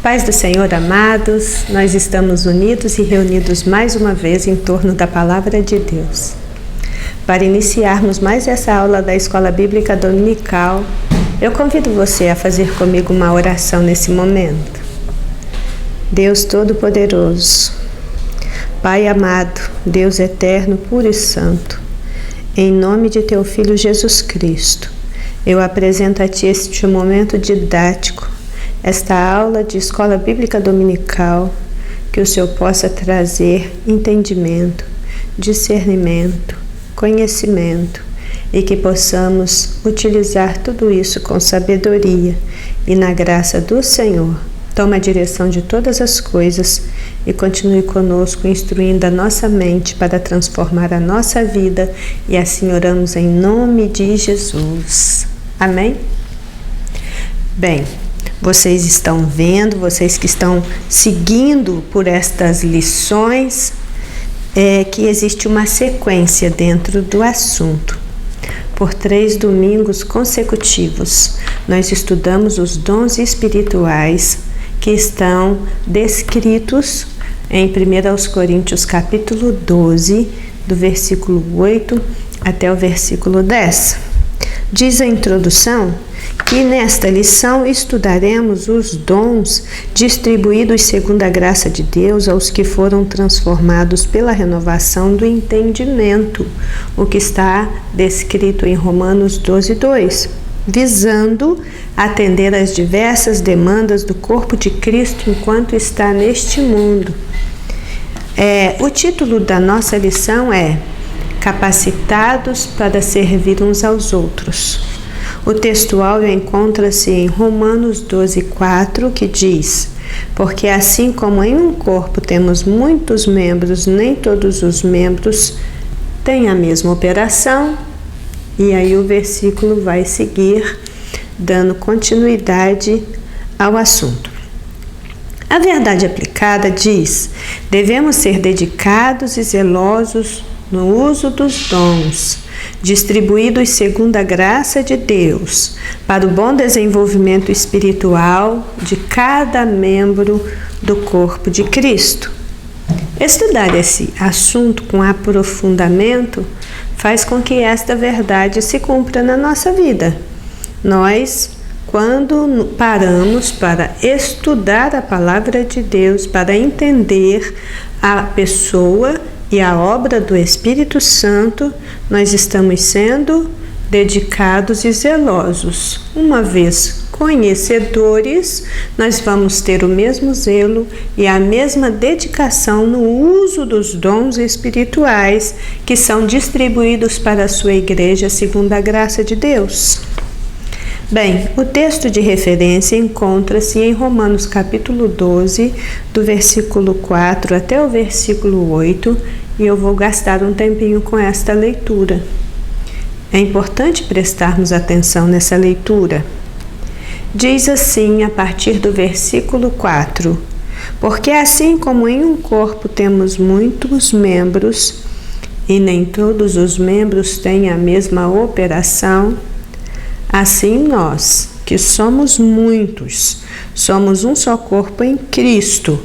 Paz do Senhor, amados, nós estamos unidos e reunidos mais uma vez em torno da Palavra de Deus. Para iniciarmos mais essa aula da Escola Bíblica Dominical, eu convido você a fazer comigo uma oração nesse momento. Deus Todo-Poderoso, Pai amado, Deus eterno, puro e santo, em nome de Teu Filho Jesus Cristo, eu apresento a Ti este momento didático, esta aula de Escola Bíblica Dominical, que o Senhor possa trazer entendimento, discernimento, conhecimento e que possamos utilizar tudo isso com sabedoria e na graça do Senhor. Toma a direção de todas as coisas e continue conosco instruindo a nossa mente para transformar a nossa vida e assim oramos em nome de Jesus. Amém? Bem, vocês estão vendo, vocês que estão seguindo por estas lições, que existe uma sequência dentro do assunto. Por 3 domingos consecutivos, nós estudamos os dons espirituais que estão descritos em 1 Coríntios capítulo 12, do versículo 8 até o versículo 10. Diz a introdução que nesta lição estudaremos os dons distribuídos segundo a graça de Deus aos que foram transformados pela renovação do entendimento, o que está descrito em Romanos 12:2, visando atender às diversas demandas do corpo de Cristo enquanto está neste mundo. O título da nossa lição é Capacitados para servir uns aos outros. O textual encontra-se em Romanos 12:4, que diz: porque assim como em um corpo temos muitos membros, nem todos os membros têm a mesma operação. E aí o versículo vai seguir, dando continuidade ao assunto. A verdade aplicada diz: devemos ser dedicados e zelosos no uso dos dons, distribuídos segundo a graça de Deus, para o bom desenvolvimento espiritual de cada membro do corpo de Cristo. Estudar esse assunto com aprofundamento faz com que esta verdade se cumpra na nossa vida. Nós, quando paramos para estudar a palavra de Deus, para entender a pessoa e a obra do Espírito Santo, nós estamos sendo dedicados e zelosos. Uma vez conhecedores, nós vamos ter o mesmo zelo e a mesma dedicação no uso dos dons espirituais que são distribuídos para a sua igreja segundo a graça de Deus. Bem, o texto de referência encontra-se em Romanos capítulo 12, do versículo 4 até o versículo 8, e eu vou gastar um tempinho com esta leitura. É importante prestarmos atenção nessa leitura. Diz assim, a partir do versículo 4: porque assim como em um corpo temos muitos membros, e nem todos os membros têm a mesma operação, assim nós, que somos muitos, somos um só corpo em Cristo,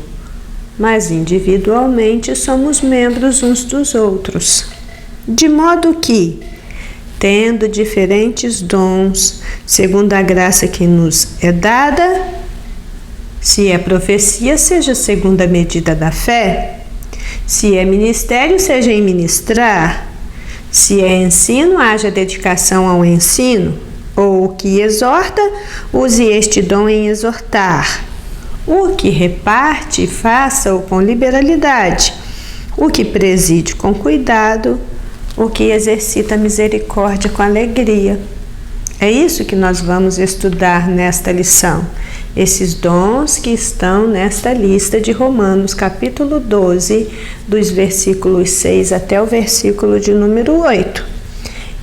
mas individualmente somos membros uns dos outros. De modo que, tendo diferentes dons, segundo a graça que nos é dada, se é profecia, seja segundo a medida da fé, se é ministério, seja em ministrar, se é ensino, haja dedicação ao ensino, ou o que exorta, use este dom em exortar. O que reparte, faça-o com liberalidade. O que preside com cuidado, o que exercita a misericórdia com alegria. É isso que nós vamos estudar nesta lição. Esses dons que estão nesta lista de Romanos, capítulo 12, dos versículos 6 até o versículo de número 8.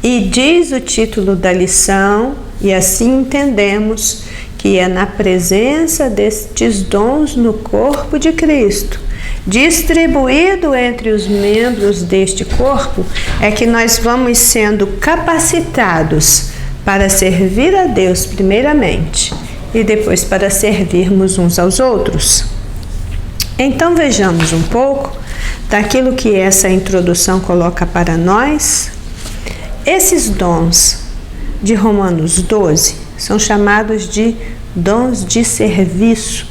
E diz o título da lição, e assim entendemos que é na presença destes dons no corpo de Cristo, distribuído entre os membros deste corpo, é que nós vamos sendo capacitados para servir a Deus primeiramente e depois para servirmos uns aos outros. Então vejamos um pouco daquilo que essa introdução coloca para nós. Esses dons de Romanos 12 são chamados de dons de serviço.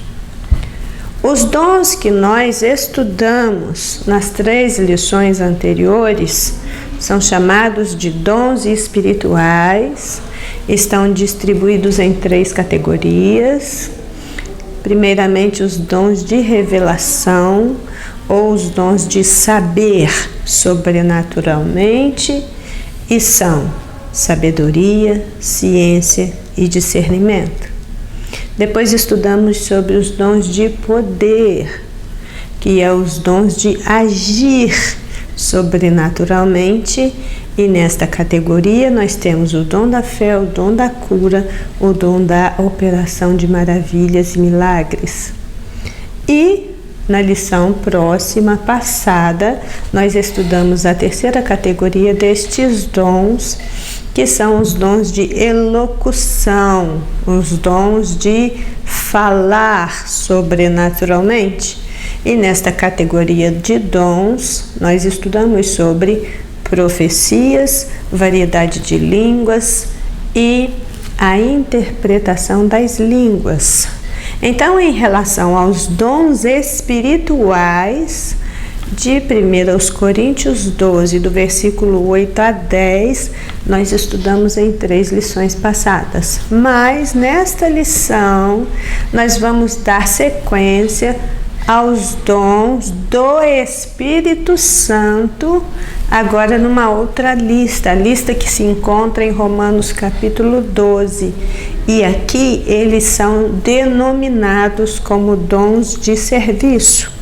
Os dons que nós estudamos nas 3 lições anteriores são chamados de dons espirituais, estão distribuídos em 3 categorias. Primeiramente, os dons de revelação, ou os dons de saber sobrenaturalmente, e são sabedoria, ciência e discernimento. Depois estudamos sobre os dons de poder, que é os dons de agir sobrenaturalmente, e nesta categoria nós temos o dom da fé, o dom da cura, o dom da operação de maravilhas e milagres. E na lição próxima, passada, nós estudamos a 3ª categoria destes dons, que são os dons de elocução, os dons de falar sobrenaturalmente. E nesta categoria de dons, nós estudamos sobre profecias, variedade de línguas e a interpretação das línguas. Então, em relação aos dons espirituais, de 1 Coríntios 12, do versículo 8 a 10, nós estudamos em 3 lições passadas. Mas nesta lição, nós vamos dar sequência aos dons do Espírito Santo, agora numa outra lista, a lista que se encontra em Romanos capítulo 12. E aqui eles são denominados como dons de serviço.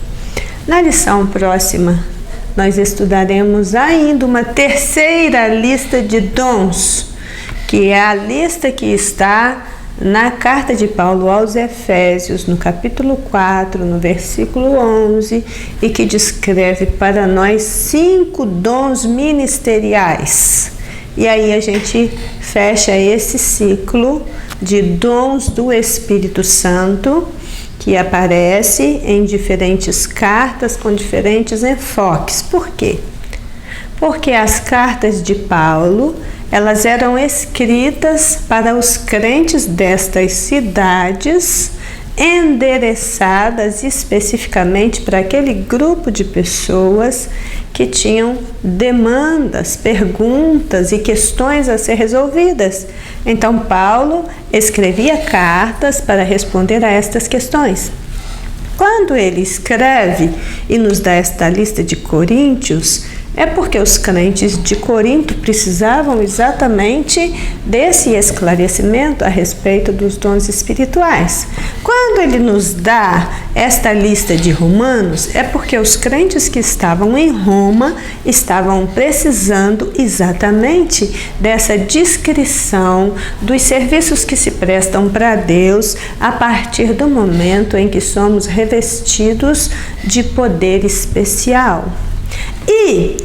Na lição próxima, nós estudaremos ainda uma 3ª lista de dons, que é a lista que está na carta de Paulo aos Efésios, no capítulo 4, no versículo 11, e que descreve para nós 5 dons ministeriais. E aí a gente fecha esse ciclo de dons do Espírito Santo, que aparece em diferentes cartas com diferentes enfoques. Por quê? Porque as cartas de Paulo, elas eram escritas para os crentes destas cidades, endereçadas especificamente para aquele grupo de pessoas que tinham demandas, perguntas e questões a ser resolvidas. Então, Paulo escrevia cartas para responder a estas questões. Quando ele escreve e nos dá esta lista de Coríntios, é porque os crentes de Corinto precisavam exatamente desse esclarecimento a respeito dos dons espirituais. Quando ele nos dá esta lista de Romanos, é porque os crentes que estavam em Roma estavam precisando exatamente dessa descrição dos serviços que se prestam para Deus a partir do momento em que somos revestidos de poder especial. E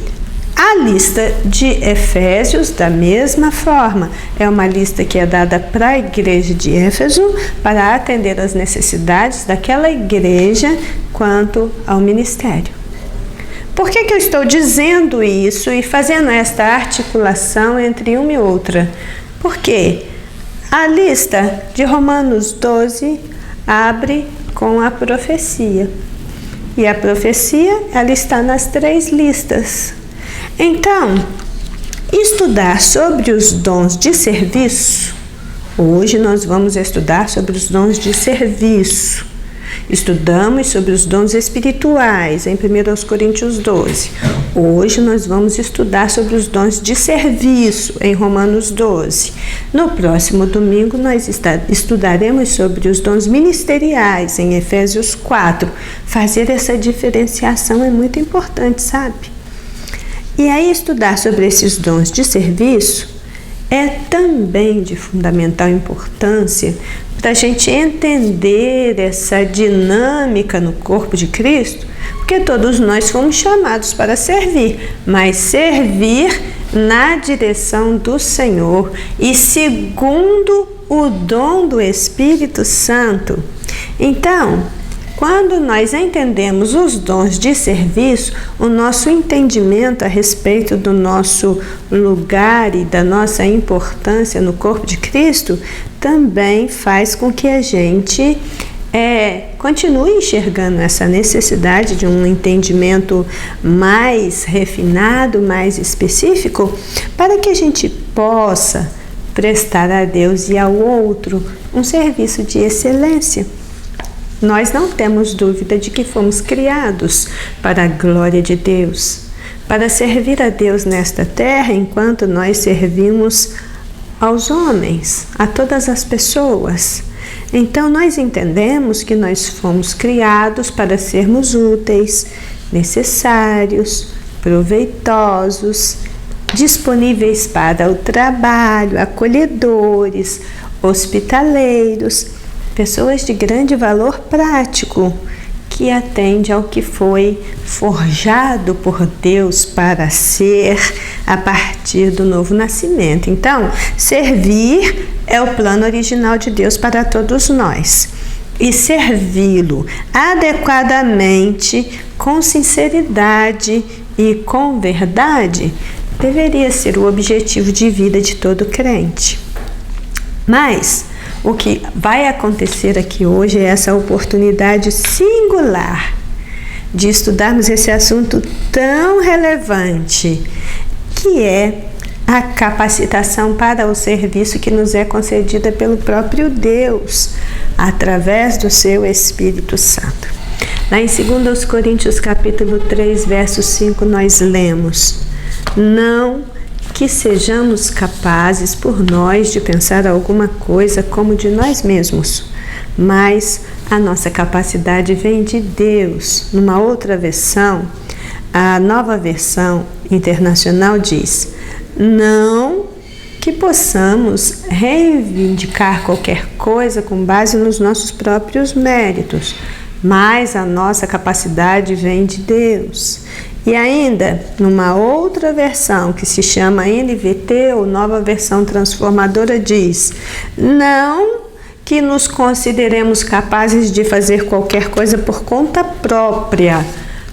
a lista de Efésios, da mesma forma, é uma lista que é dada para a igreja de Éfeso para atender às necessidades daquela igreja quanto ao ministério. Por que eu estou dizendo isso e fazendo esta articulação entre uma e outra? Porque a lista de Romanos 12 abre com a profecia. E a profecia, ela está nas 3 listas. Então, estudar sobre os dons de serviço, hoje nós vamos estudar sobre os dons de serviço. Estudamos sobre os dons espirituais em 1 Coríntios 12. Hoje nós vamos estudar sobre os dons de serviço em Romanos 12. No próximo domingo nós estudaremos sobre os dons ministeriais em Efésios 4. Fazer essa diferenciação é muito importante, sabe? E aí estudar sobre esses dons de serviço é também de fundamental importância para a gente entender essa dinâmica no corpo de Cristo, porque todos nós fomos chamados para servir, mas servir na direção do Senhor e segundo o dom do Espírito Santo. Então, quando nós entendemos os dons de serviço, o nosso entendimento a respeito do nosso lugar e da nossa importância no corpo de Cristo também faz com que a gente continue enxergando essa necessidade de um entendimento mais refinado, mais específico, para que a gente possa prestar a Deus e ao outro um serviço de excelência. Nós não temos dúvida de que fomos criados para a glória de Deus, para servir a Deus nesta terra enquanto nós servimos aos homens, a todas as pessoas. Então nós entendemos que nós fomos criados para sermos úteis, necessários, proveitosos, disponíveis para o trabalho, acolhedores, hospitaleiros, pessoas de grande valor prático, que atende ao que foi forjado por Deus para ser a partir do novo nascimento. Então, servir é o plano original de Deus para todos nós. E servi-lo adequadamente, com sinceridade e com verdade, deveria ser o objetivo de vida de todo crente. Mas o que vai acontecer aqui hoje é essa oportunidade singular de estudarmos esse assunto tão relevante, que é a capacitação para o serviço que nos é concedida pelo próprio Deus, através do seu Espírito Santo. Lá em 2 Coríntios capítulo 3, verso 5, nós lemos: não que sejamos capazes por nós de pensar alguma coisa como de nós mesmos, mas a nossa capacidade vem de Deus. Numa outra versão, a Nova Versão Internacional diz: não que possamos reivindicar qualquer coisa com base nos nossos próprios méritos, mas a nossa capacidade vem de Deus. E ainda, numa outra versão que se chama NVT, ou Nova Versão Transformadora, diz: não que nos consideremos capazes de fazer qualquer coisa por conta própria.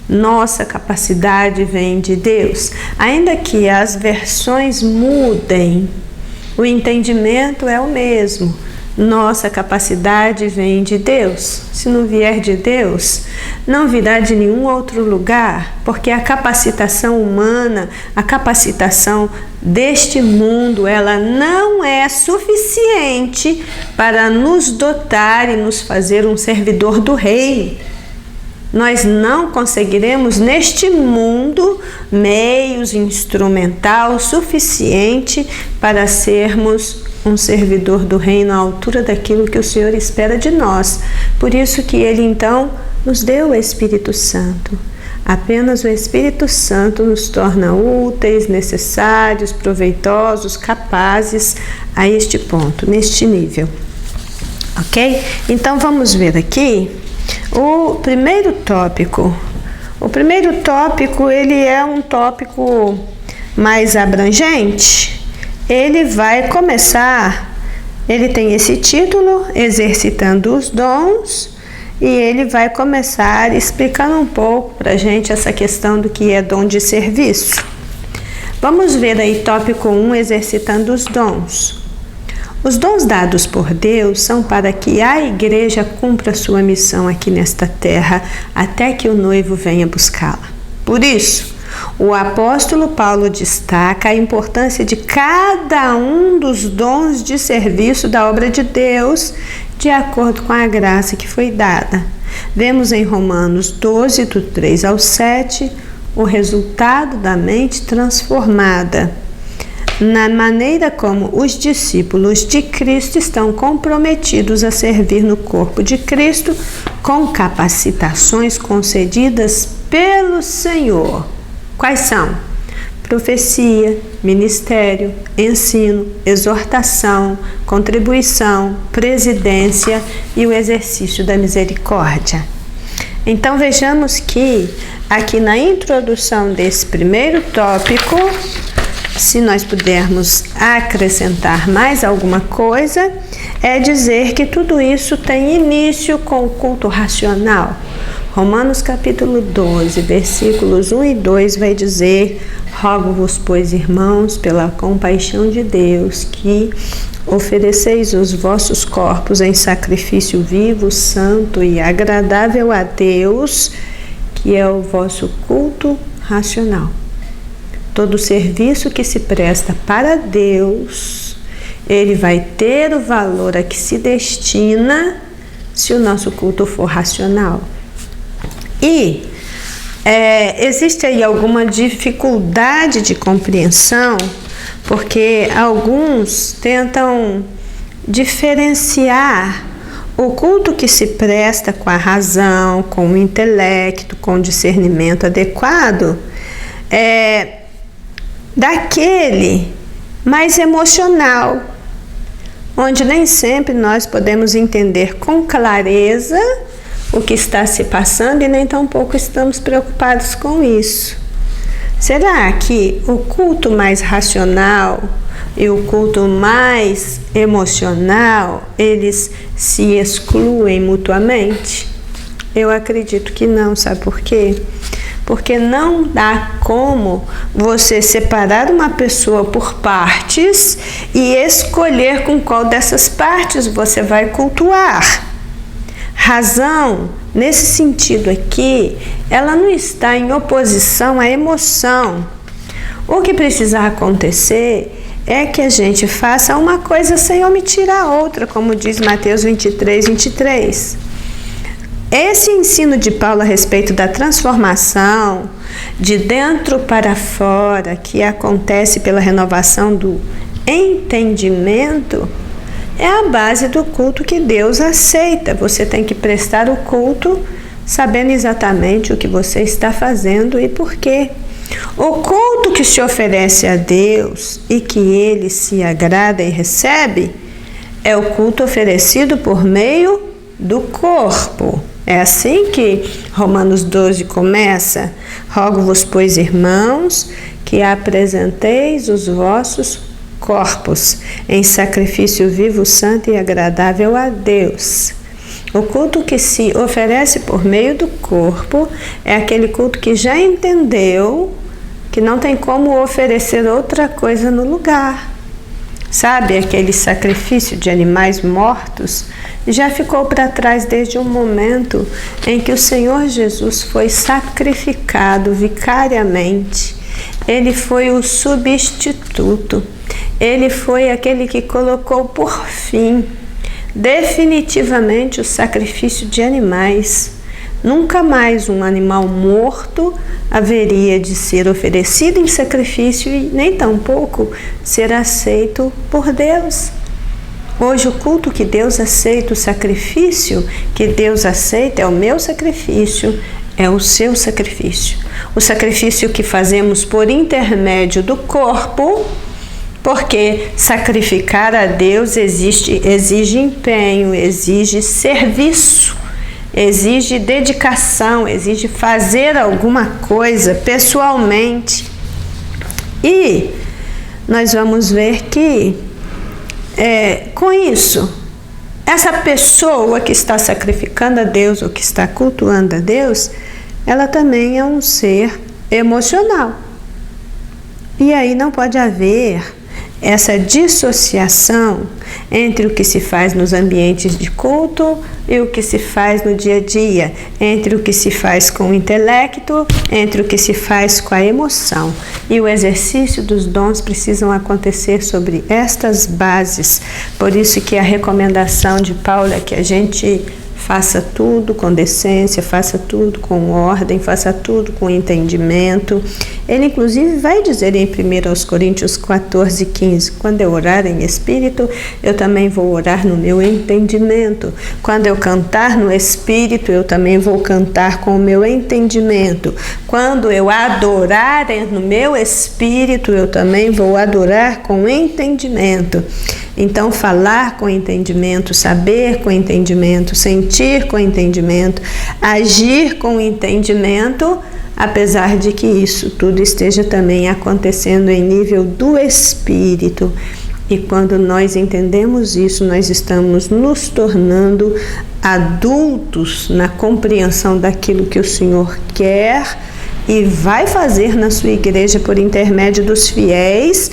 Nossa capacidade vem de Deus. Ainda que as versões mudem, o entendimento é o mesmo. Nossa capacidade vem de Deus. Se não vier de Deus, não virá de nenhum outro lugar, porque a capacitação humana, a capacitação deste mundo, ela não é suficiente para nos dotar e nos fazer um servidor do rei. Nós não conseguiremos neste mundo meios instrumental suficiente para sermos um servidor do reino à altura daquilo que o Senhor espera de nós. Por isso que Ele então nos deu o Espírito Santo. Apenas o Espírito Santo nos torna úteis, necessários, proveitosos, capazes a este ponto, neste nível. Ok? Então vamos ver aqui o primeiro tópico. O primeiro tópico, ele é um tópico mais abrangente. Ele vai começar, ele tem esse título, Exercitando os Dons, e ele vai começar explicando um pouco para a gente essa questão do que é dom de serviço. Vamos ver aí tópico 1, Exercitando os Dons. Os dons dados por Deus são para que a igreja cumpra sua missão aqui nesta terra, até que o noivo venha buscá-la. Por isso, o apóstolo Paulo destaca a importância de cada um dos dons de serviço da obra de Deus, de acordo com a graça que foi dada. Vemos em Romanos 12, do 3 ao 7, o resultado da mente transformada, na maneira como os discípulos de Cristo estão comprometidos a servir no corpo de Cristo com capacitações concedidas pelo Senhor. Quais são? Profecia, ministério, ensino, exortação, contribuição, presidência e o exercício da misericórdia. Então vejamos que aqui na introdução desse primeiro tópico, se nós pudermos acrescentar mais alguma coisa, é dizer que tudo isso tem início com o culto racional. Romanos capítulo 12, versículos 1 e 2 vai dizer: rogo-vos, pois, irmãos, pela compaixão de Deus, que ofereceis os vossos corpos em sacrifício vivo, santo e agradável a Deus, que é o vosso culto racional. Todo serviço que se presta para Deus, ele vai ter o valor a que se destina se o nosso culto for racional. E existe aí alguma dificuldade de compreensão, porque alguns tentam diferenciar o culto que se presta com a razão, com o intelecto, com o discernimento adequado, daquele mais emocional, onde nem sempre nós podemos entender com clareza o que está se passando e nem tampouco estamos preocupados com isso. Será que o culto mais racional e o culto mais emocional, eles se excluem mutuamente? Eu acredito que não, sabe por quê? Porque não dá como você separar uma pessoa por partes e escolher com qual dessas partes você vai cultuar. Razão, nesse sentido aqui, ela não está em oposição à emoção. O que precisa acontecer é que a gente faça uma coisa sem omitir a outra, como diz Mateus 23, 23. Esse ensino de Paulo a respeito da transformação de dentro para fora, que acontece pela renovação do entendimento, é a base do culto que Deus aceita. Você tem que prestar o culto sabendo exatamente o que você está fazendo e por quê. O culto que se oferece a Deus e que Ele se agrada e recebe é o culto oferecido por meio do corpo. É assim que Romanos 12 começa: rogo-vos, pois, irmãos, que apresenteis os vossos corpos em sacrifício vivo, santo e agradável a Deus. O culto que se oferece por meio do corpo é aquele culto que já entendeu que não tem como oferecer outra coisa no lugar. Sabe, aquele sacrifício de animais mortos já ficou para trás desde o momento em que o Senhor Jesus foi sacrificado vicariamente. Ele foi o substituto. Ele foi aquele que colocou por fim definitivamente o sacrifício de animais. Nunca mais um animal morto haveria de ser oferecido em sacrifício e nem tampouco ser aceito por Deus. Hoje o culto que Deus aceita, o sacrifício que Deus aceita é o meu sacrifício, é o seu sacrifício. O sacrifício que fazemos por intermédio do corpo, porque sacrificar a Deus exige empenho, exige serviço, exige dedicação, exige fazer alguma coisa pessoalmente. E nós vamos ver que, com isso, essa pessoa que está sacrificando a Deus ou que está cultuando a Deus, ela também é um ser emocional. E aí não pode haver essa dissociação entre o que se faz nos ambientes de culto e o que se faz no dia a dia, entre o que se faz com o intelecto, entre o que se faz com a emoção. E o exercício dos dons precisam acontecer sobre estas bases. Por isso que a recomendação de Paulo é que a gente faça tudo com decência, faça tudo com ordem, faça tudo com entendimento. Ele, inclusive, vai dizer em 1 Coríntios 14, 15, quando eu orar em espírito, eu também vou orar no meu entendimento. Quando eu cantar no espírito, eu também vou cantar com o meu entendimento. Quando eu adorar no meu espírito, eu também vou adorar com entendimento. Então, falar com entendimento, saber com entendimento, sentir com entendimento, agir com entendimento, apesar de que isso tudo esteja também acontecendo em nível do Espírito. E quando nós entendemos isso, nós estamos nos tornando adultos na compreensão daquilo que o Senhor quer e vai fazer na sua igreja por intermédio dos fiéis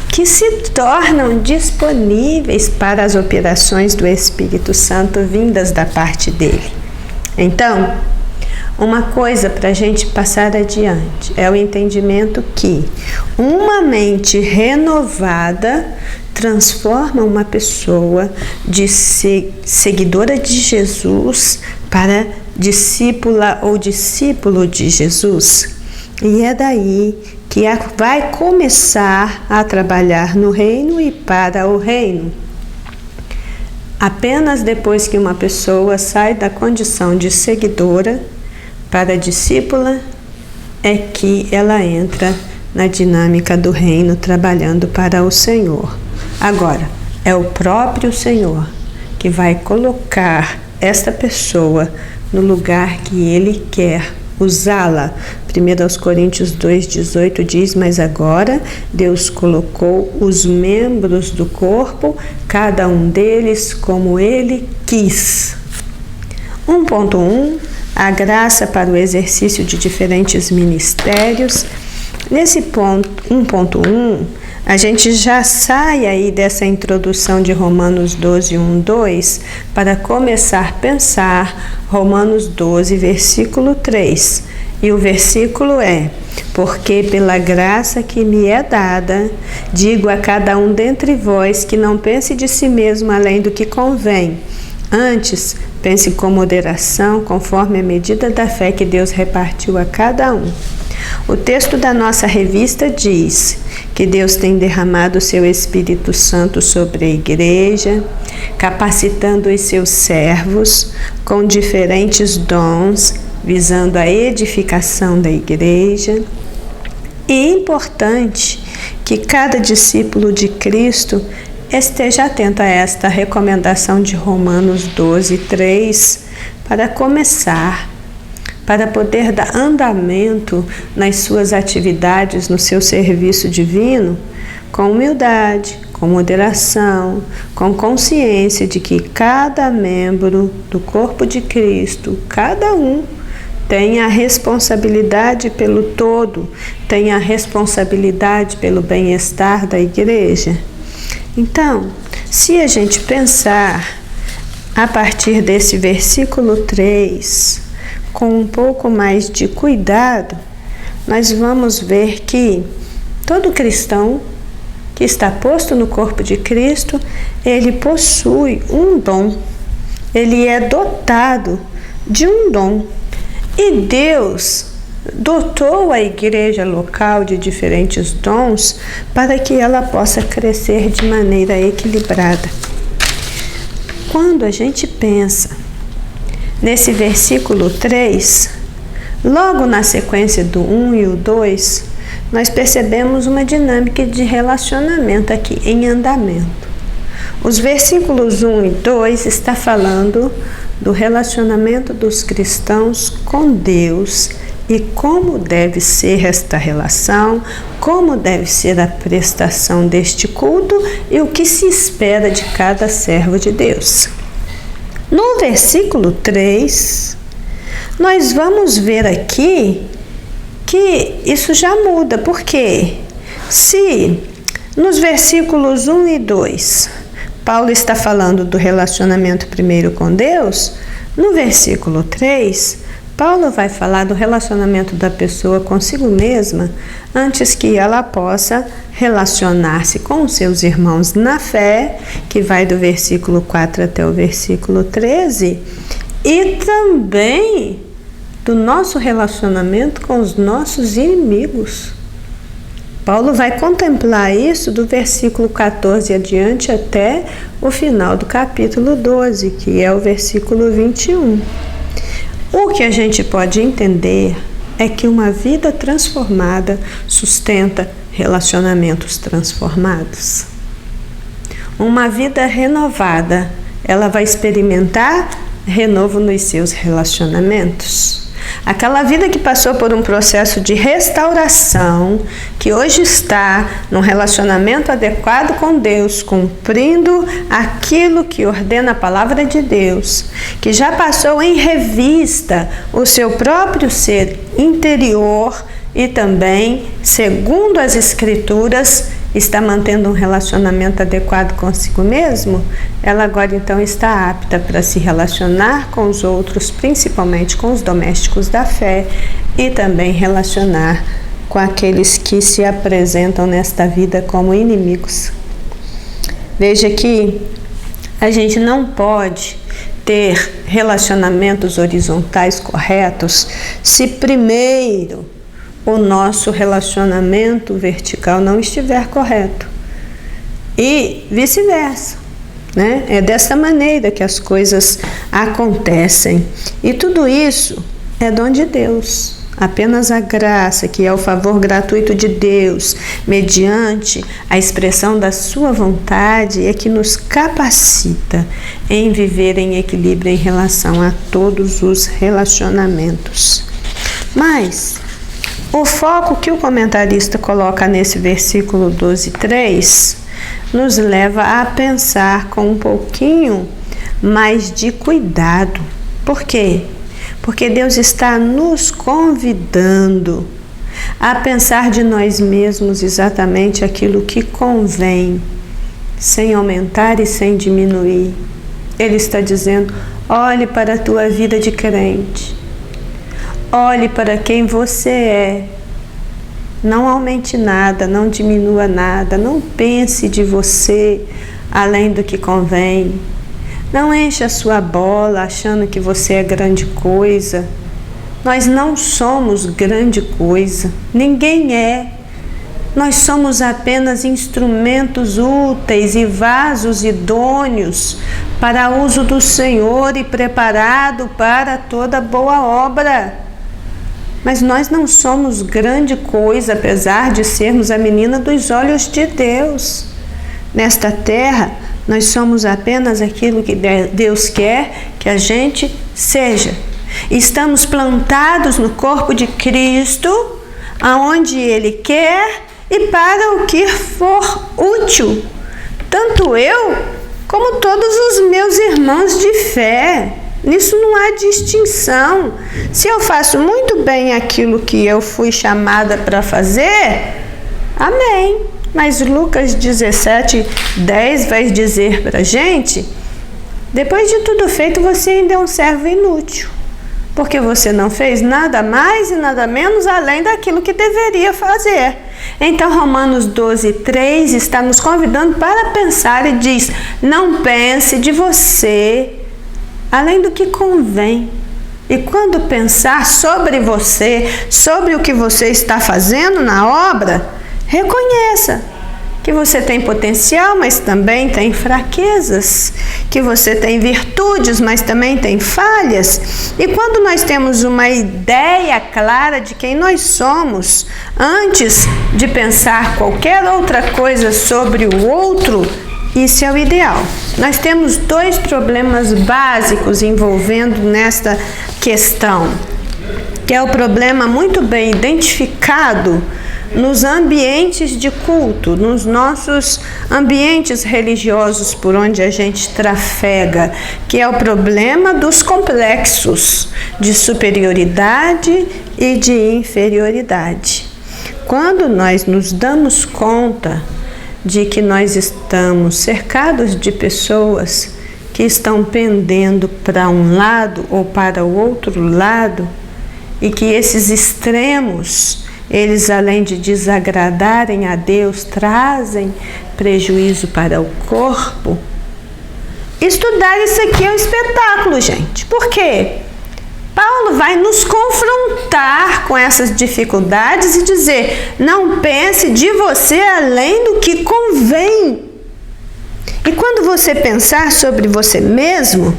que se tornam disponíveis para as operações do Espírito Santo vindas da parte dele. Então, uma coisa para a gente passar adiante é o entendimento que uma mente renovada transforma uma pessoa de seguidora de Jesus para discípula ou discípulo de Jesus. E é daí que vai começar a trabalhar no reino e para o reino. Apenas depois que uma pessoa sai da condição de seguidora para discípula é que ela entra na dinâmica do reino, trabalhando para o Senhor. Agora, é o próprio Senhor que vai colocar esta pessoa no lugar que Ele quer usá-la. 1 Coríntios 2,18 diz: mas agora Deus colocou os membros do corpo, cada um deles como Ele quis. 1.1 A graça para o exercício de diferentes ministérios. Nesse ponto 1.1, a gente já sai aí dessa introdução de Romanos 12, 1, 2, para começar a pensar Romanos 12, versículo 3. E o versículo é: porque pela graça que me é dada, digo a cada um dentre vós que não pense de si mesmo além do que convém. Antes, pense com moderação, conforme a medida da fé que Deus repartiu a cada um. O texto da nossa revista diz que Deus tem derramado o seu Espírito Santo sobre a igreja, capacitando os seus servos com diferentes dons, visando a edificação da igreja. E é importante que cada discípulo de Cristo esteja atento a esta recomendação de Romanos 12, 3, para começar, para poder dar andamento nas suas atividades, no seu serviço divino, com humildade, com moderação, com consciência de que cada membro do corpo de Cristo, cada um, tem a responsabilidade pelo todo, tem a responsabilidade pelo bem-estar da igreja. Então, se a gente pensar a partir desse versículo 3, com um pouco mais de cuidado, nós vamos ver que todo cristão que está posto no corpo de Cristo, ele possui um dom, ele é dotado de um dom. E Deus dotou a igreja local de diferentes dons para que ela possa crescer de maneira equilibrada. Quando a gente pensa nesse versículo 3, logo na sequência do 1 e o 2, nós percebemos uma dinâmica de relacionamento aqui em andamento. Os versículos 1 e 2 está falando do relacionamento dos cristãos com Deus e como deve ser esta relação, como deve ser a prestação deste culto e o que se espera de cada servo de Deus. No versículo 3, nós vamos ver aqui que isso já muda, porque se nos versículos 1 e 2, Paulo está falando do relacionamento primeiro com Deus, no versículo 3, Paulo vai falar do relacionamento da pessoa consigo mesma antes que ela possa relacionar-se com os seus irmãos na fé, que vai do versículo 4 até o versículo 13, e também do nosso relacionamento com os nossos inimigos. Paulo vai contemplar isso do versículo 14 adiante até o final do capítulo 12, que é o versículo 21. O que a gente pode entender é que uma vida transformada sustenta relacionamentos transformados. Uma vida renovada, ela vai experimentar renovo nos seus relacionamentos. Aquela vida que passou por um processo de restauração, que hoje está num relacionamento adequado com Deus, cumprindo aquilo que ordena a palavra de Deus, que já passou em revista o seu próprio ser interior e também, segundo as Escrituras, está mantendo um relacionamento adequado consigo mesmo, ela agora então está apta para se relacionar com os outros, principalmente com os domésticos da fé, e também relacionar com aqueles que se apresentam nesta vida como inimigos. Veja que a gente não pode ter relacionamentos horizontais corretos se primeiro o nosso relacionamento vertical não estiver correto. E vice-versa, né? É dessa maneira que as coisas acontecem. E tudo isso é dom de Deus. Apenas a graça, que é o favor gratuito de Deus, mediante a expressão da sua vontade, é que nos capacita em viver em equilíbrio em relação a todos os relacionamentos. Mas o foco que o comentarista coloca nesse versículo 12:3 nos leva a pensar com um pouquinho mais de cuidado. Por quê? Porque Deus está nos convidando a pensar de nós mesmos exatamente aquilo que convém, sem aumentar e sem diminuir. Ele está dizendo: olhe para a tua vida de crente. Olhe para quem você é. Não aumente nada, não diminua nada, não pense de você além do que convém. Não encha a sua bola achando que você é grande coisa. Nós não somos grande coisa, ninguém é. Nós somos apenas instrumentos úteis e vasos idôneos para uso do Senhor e preparado para toda boa obra. Mas nós não somos grande coisa, apesar de sermos a menina dos olhos de Deus. Nesta terra, nós somos apenas aquilo que Deus quer que a gente seja. Estamos plantados no corpo de Cristo, aonde Ele quer e para o que for útil. Tanto eu, como todos os meus irmãos de fé. Nisso não há distinção. Se eu faço muito bem aquilo que eu fui chamada para fazer, amém. Mas Lucas 17:10 vai dizer para a gente: depois de tudo feito, você ainda é um servo inútil, porque você não fez nada mais e nada menos além daquilo que deveria fazer. Então Romanos 12:3 está nos convidando para pensar e diz: não pense de você além do que convém. E quando pensar sobre você, sobre o que você está fazendo na obra, reconheça que você tem potencial, mas também tem fraquezas, que você tem virtudes, mas também tem falhas. E quando nós temos uma ideia clara de quem nós somos, antes de pensar qualquer outra coisa sobre o outro, isso é o ideal. Nós temos dois problemas básicos envolvendo nesta questão, que é o problema muito bem identificado nos ambientes de culto, nos nossos ambientes religiosos por onde a gente trafega, que é o problema dos complexos de superioridade e de inferioridade. Quando nós nos damos conta de que nós estamos cercados de pessoas que estão pendendo para um lado ou para o outro lado, e que esses extremos, eles além de desagradarem a Deus, trazem prejuízo para o corpo. Estudar isso aqui é um espetáculo, gente. Por quê? Paulo vai nos confrontar com essas dificuldades e dizer: não pense de você além do que convém. E quando você pensar sobre você mesmo,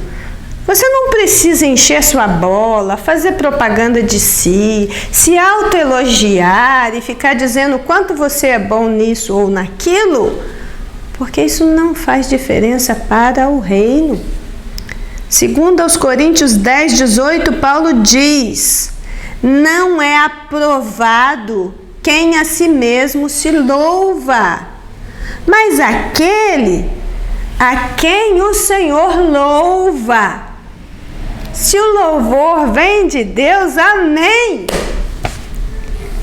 você não precisa encher sua bola, fazer propaganda de si, se autoelogiar e ficar dizendo quanto você é bom nisso ou naquilo, porque isso não faz diferença para o reino. Segundo aos Coríntios 10:18, Paulo diz: Não é aprovado quem a si mesmo se louva, mas aquele a quem o Senhor louva. Se o louvor vem de Deus, amém.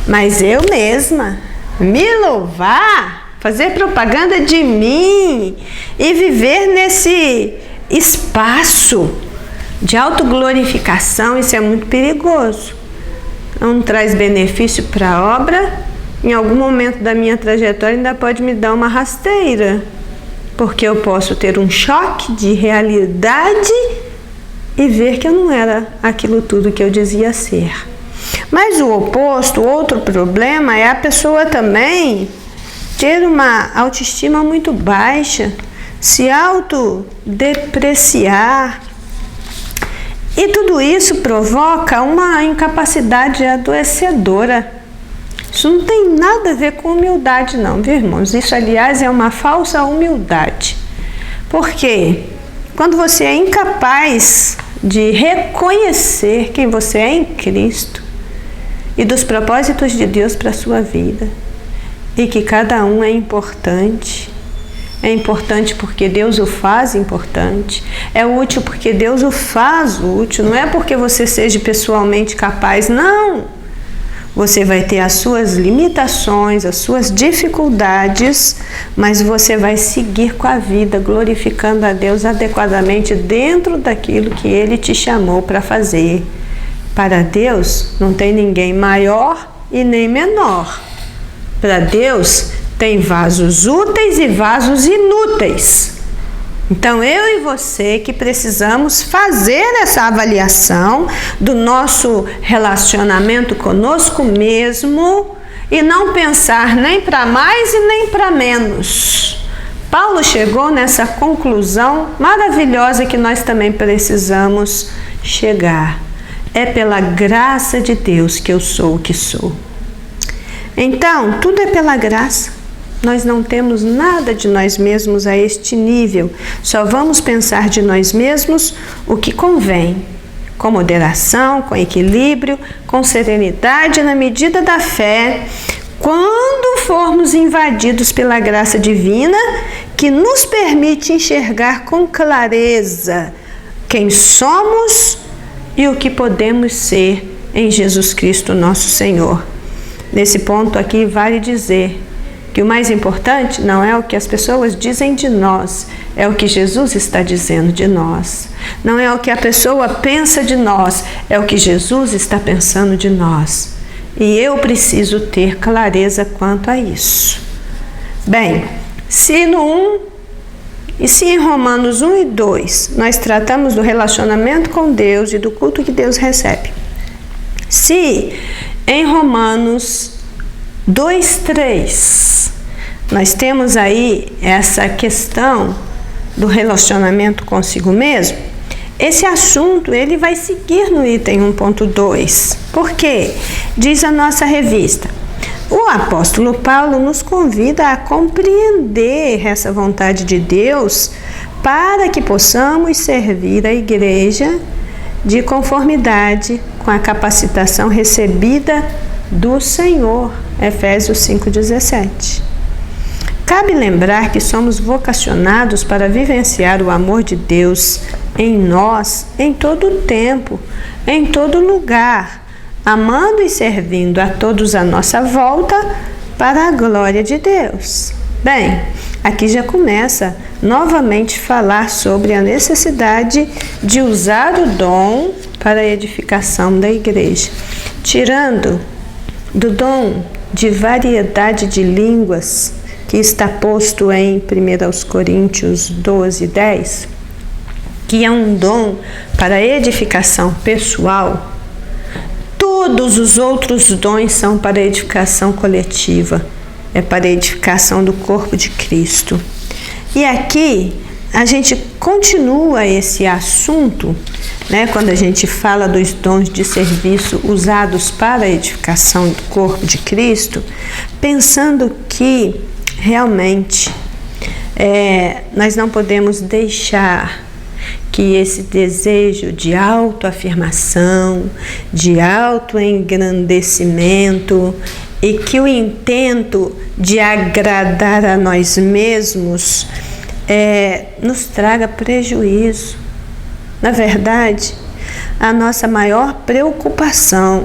Mas eu mesma me louvar, fazer propaganda de mim e viver nesse espaço de autoglorificação, isso é muito perigoso. Não traz benefício para a obra. Em algum momento da minha trajetória ainda pode me dar uma rasteira, porque eu posso ter um choque de realidade e ver que eu não era aquilo tudo que eu dizia ser. Mas o oposto, outro problema, é a pessoa também ter uma autoestima muito baixa, se autodepreciar. E tudo isso provoca uma incapacidade adoecedora. Isso não tem nada a ver com humildade não, viu, irmãos? Isso, aliás, é uma falsa humildade. Por quê? Quando você é incapaz de reconhecer quem você é em Cristo e dos propósitos de Deus para a sua vida, e que cada um é importante porque Deus o faz importante, é útil porque Deus o faz útil, não é porque você seja pessoalmente capaz, não. Você vai ter as suas limitações, as suas dificuldades, mas você vai seguir com a vida, glorificando a Deus adequadamente dentro daquilo que Ele te chamou para fazer. Para Deus não tem ninguém maior e nem menor. Para Deus tem vasos úteis e vasos inúteis. Então eu e você que precisamos fazer essa avaliação do nosso relacionamento conosco mesmo e não pensar nem para mais e nem para menos. Paulo chegou nessa conclusão maravilhosa que nós também precisamos chegar. É pela graça de Deus que eu sou o que sou. Então, tudo é pela graça. Nós não temos nada de nós mesmos a este nível. Só vamos pensar de nós mesmos o que convém, com moderação, com equilíbrio, com serenidade na medida da fé, quando formos invadidos pela graça divina que nos permite enxergar com clareza quem somos e o que podemos ser em Jesus Cristo, nosso Senhor. Nesse ponto aqui vale dizer que o mais importante não é o que as pessoas dizem de nós, é o que Jesus está dizendo de nós. Não é o que a pessoa pensa de nós, é o que Jesus está pensando de nós. E eu preciso ter clareza quanto a isso. Bem, se em Romanos 1 e 2 nós tratamos do relacionamento com Deus e do culto que Deus recebe, se em Romanos 2:3 nós temos aí essa questão do relacionamento consigo mesmo, esse assunto ele vai seguir no item 1.2. Por quê? Diz a nossa revista: o apóstolo Paulo nos convida a compreender essa vontade de Deus para que possamos servir a igreja de conformidade com a capacitação recebida do Senhor. Efésios 5:17. Cabe lembrar que somos vocacionados para vivenciar o amor de Deus em nós, em todo o tempo, em todo lugar, amando e servindo a todos à nossa volta para a glória de Deus. Bem, aqui já começa novamente falar sobre a necessidade de usar o dom para a edificação da igreja. Tirando do dom de variedade de línguas, que está posto em 1 Coríntios 12:10, que é um dom para a edificação pessoal, todos os outros dons são para a edificação coletiva, é para a edificação do corpo de Cristo. E aqui a gente continua esse assunto, né, quando a gente fala dos dons de serviço usados para a edificação do corpo de Cristo, pensando que realmente nós não podemos deixar que esse desejo de autoafirmação, de autoengrandecimento e que o intento de agradar a nós mesmos nos traga prejuízo. Na verdade, a nossa maior preocupação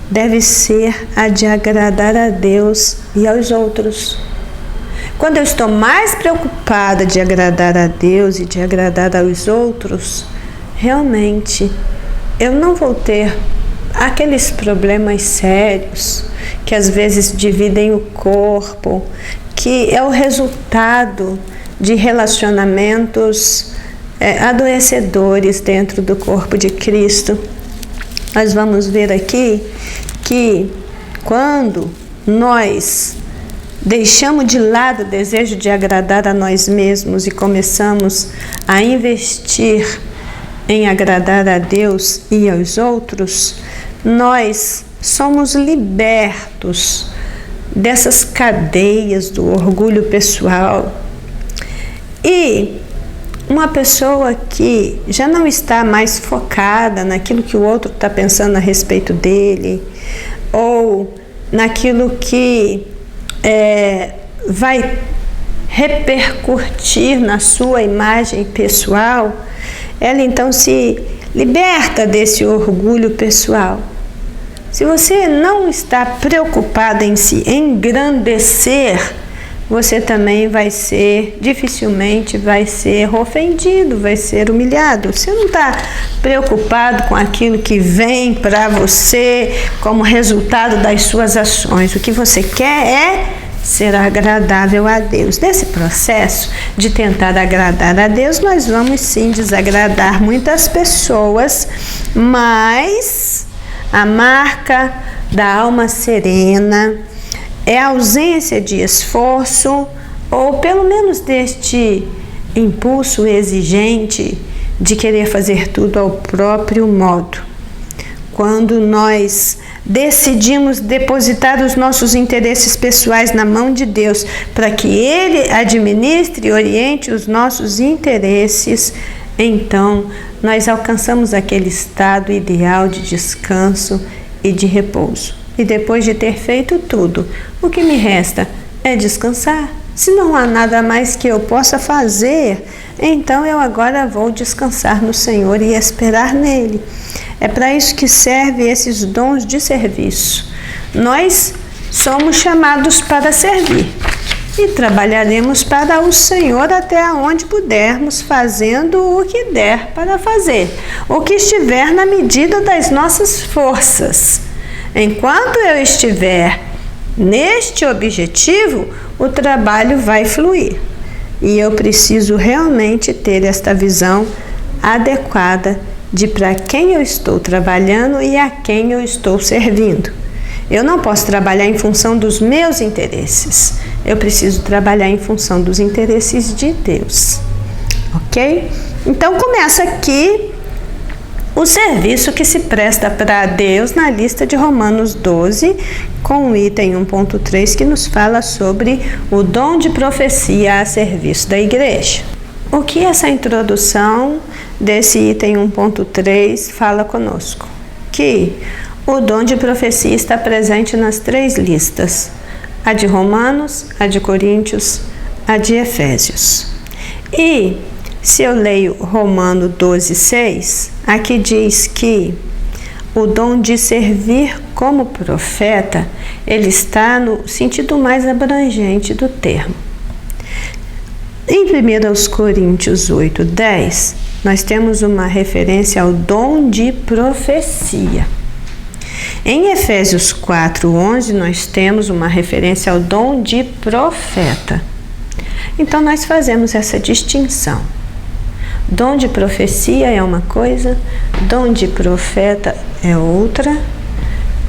deve ser a de agradar a Deus e aos outros. Quando eu estou mais preocupada de agradar a Deus e de agradar aos outros, realmente eu não vou ter aqueles problemas sérios que às vezes dividem o corpo, que é o resultado de relacionamentos adoecedores dentro do corpo de Cristo. Nós vamos ver aqui que quando nós deixamos de lado o desejo de agradar a nós mesmos e começamos a investir em agradar a Deus e aos outros, nós somos libertos dessas cadeias do orgulho pessoal. E uma pessoa que já não está mais focada naquilo que o outro está pensando a respeito dele, ou naquilo que vai repercutir na sua imagem pessoal, ela então se liberta desse orgulho pessoal. Se você não está preocupada em se engrandecer, você também dificilmente vai ser ofendido, vai ser humilhado. Você não está preocupado com aquilo que vem para você como resultado das suas ações. O que você quer é ser agradável a Deus. Nesse processo de tentar agradar a Deus, nós vamos sim desagradar muitas pessoas, mas a marca da alma serena é a ausência de esforço, ou pelo menos deste impulso exigente de querer fazer tudo ao próprio modo. Quando nós decidimos depositar os nossos interesses pessoais na mão de Deus, para que Ele administre e oriente os nossos interesses, então nós alcançamos aquele estado ideal de descanso e de repouso. E depois de ter feito tudo, o que me resta é descansar. Se não há nada mais que eu possa fazer, então eu agora vou descansar no Senhor e esperar nele. É para isso que servem esses dons de serviço. Nós somos chamados para servir e trabalharemos para o Senhor até onde pudermos, fazendo o que der para fazer, o que estiver na medida das nossas forças. Enquanto eu estiver neste objetivo, o trabalho vai fluir. E eu preciso realmente ter esta visão adequada de para quem eu estou trabalhando e a quem eu estou servindo. Eu não posso trabalhar em função dos meus interesses. Eu preciso trabalhar em função dos interesses de Deus. Ok? Então começa aqui o serviço que se presta para Deus na lista de Romanos 12, com o item 1.3, que nos fala sobre o dom de profecia a serviço da igreja. O que essa introdução desse item 1.3 fala conosco? Que o dom de profecia está presente nas 3 listas: a de Romanos, a de Coríntios, a de Efésios. E se eu leio Romano 12:6, aqui diz que o dom de servir como profeta, ele está no sentido mais abrangente do termo. Em 1 Coríntios 8:10, nós temos uma referência ao dom de profecia. Em Efésios 4:11, nós temos uma referência ao dom de profeta. Então, nós fazemos essa distinção. Dom de profecia é uma coisa, dom de profeta é outra,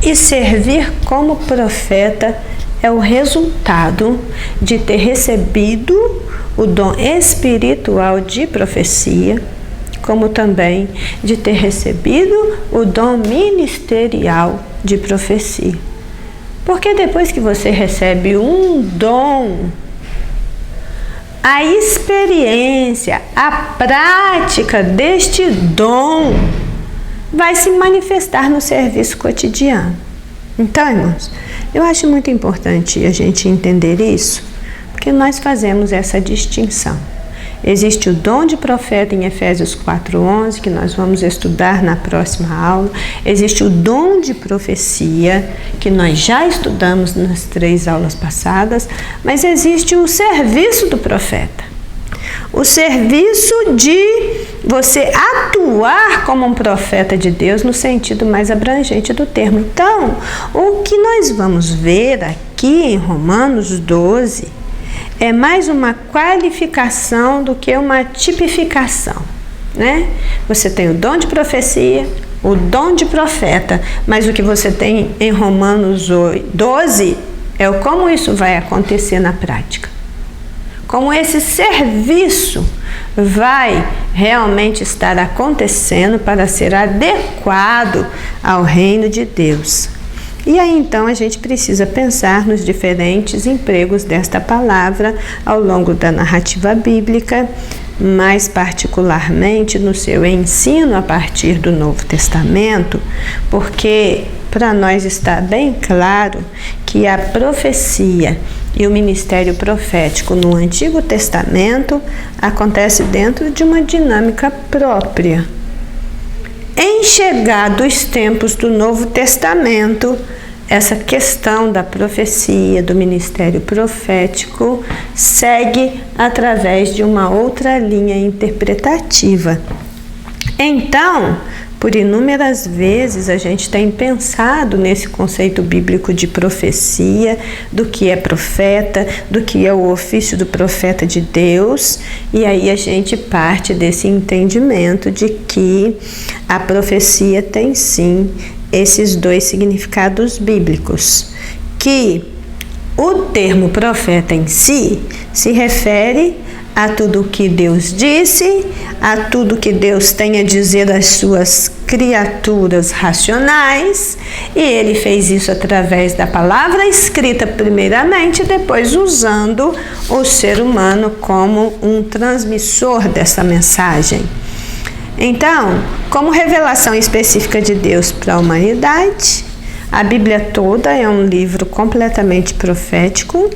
e servir como profeta é o resultado de ter recebido o dom espiritual de profecia, como também de ter recebido o dom ministerial de profecia. Porque depois que você recebe um dom, a experiência, a prática deste dom vai se manifestar no serviço cotidiano. Então, irmãos, eu acho muito importante a gente entender isso, porque nós fazemos essa distinção. Existe o dom de profeta em Efésios 4:11, que nós vamos estudar na próxima aula. Existe o dom de profecia, que nós já estudamos nas 3 aulas passadas, mas existe o serviço do profeta. O serviço de você atuar como um profeta de Deus no sentido mais abrangente do termo. Então, o que nós vamos ver aqui em Romanos 12 é mais uma qualificação do que uma tipificação, né? Você tem o dom de profecia, o dom de profeta, mas o que você tem em Romanos 12 é o como isso vai acontecer na prática. Como esse serviço vai realmente estar acontecendo para ser adequado ao reino de Deus. E aí então a gente precisa pensar nos diferentes empregos desta palavra ao longo da narrativa bíblica, mais particularmente no seu ensino a partir do Novo Testamento, porque para nós está bem claro que a profecia e o ministério profético no Antigo Testamento acontece dentro de uma dinâmica própria. Em chegados os tempos do Novo Testamento, essa questão da profecia, do ministério profético, segue através de uma outra linha interpretativa. Então, por inúmeras vezes a gente tem pensado nesse conceito bíblico de profecia, do que é profeta, do que é o ofício do profeta de Deus, e aí a gente parte desse entendimento de que a profecia tem sim esses 2 significados bíblicos, que o termo profeta em si se refere a tudo o que Deus disse, a tudo que Deus tem a dizer às suas criaturas racionais, e ele fez isso através da palavra escrita primeiramente, depois usando o ser humano como um transmissor dessa mensagem. Então, como revelação específica de Deus para a humanidade, a Bíblia toda é um livro completamente profético,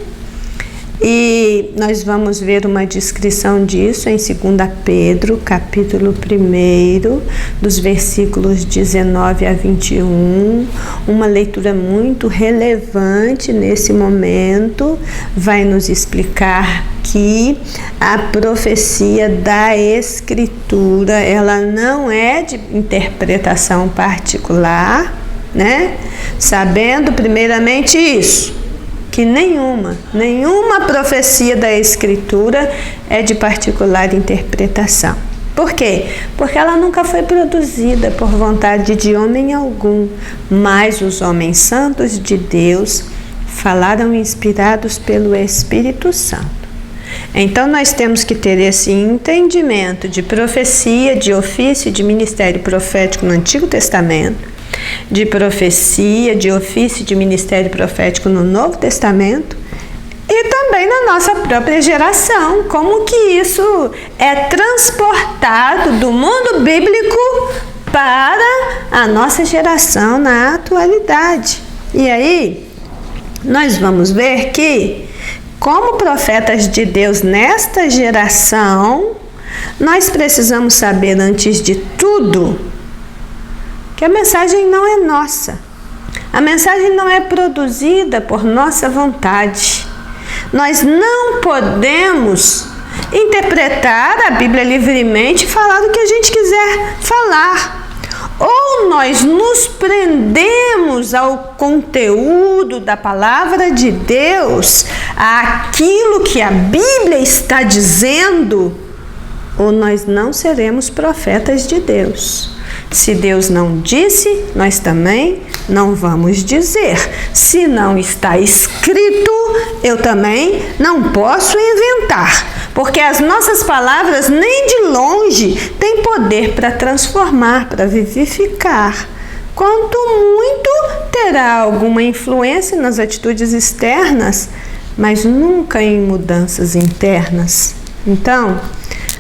e nós vamos ver uma descrição disso em 2 Pedro, capítulo 1, dos versículos 19 a 21. Uma leitura muito relevante nesse momento vai nos explicar que a profecia da Escritura, ela não é de interpretação particular, né? Sabendo primeiramente isso, que nenhuma profecia da Escritura é de particular interpretação. Por quê? Porque ela nunca foi produzida por vontade de homem algum, mas os homens santos de Deus falaram inspirados pelo Espírito Santo. Então nós temos que ter esse entendimento de profecia, de ofício e de ministério profético no Antigo Testamento, de profecia, de ofício, de ministério profético no Novo Testamento, e também na nossa própria geração, como que isso é transportado do mundo bíblico para a nossa geração na atualidade. E aí, nós vamos ver que, como profetas de Deus nesta geração, nós precisamos saber, antes de tudo, que a mensagem não é nossa. A mensagem não é produzida por nossa vontade. Nós não podemos interpretar a Bíblia livremente e falar do que a gente quiser falar. Ou nós nos prendemos ao conteúdo da palavra de Deus, àquilo que a Bíblia está dizendo, ou nós não seremos profetas de Deus. Se Deus não disse, nós também não vamos dizer. Se não está escrito, eu também não posso inventar, porque as nossas palavras nem de longe têm poder para transformar, para vivificar. Quanto muito terá alguma influência nas atitudes externas mas nunca em mudanças internas. Então,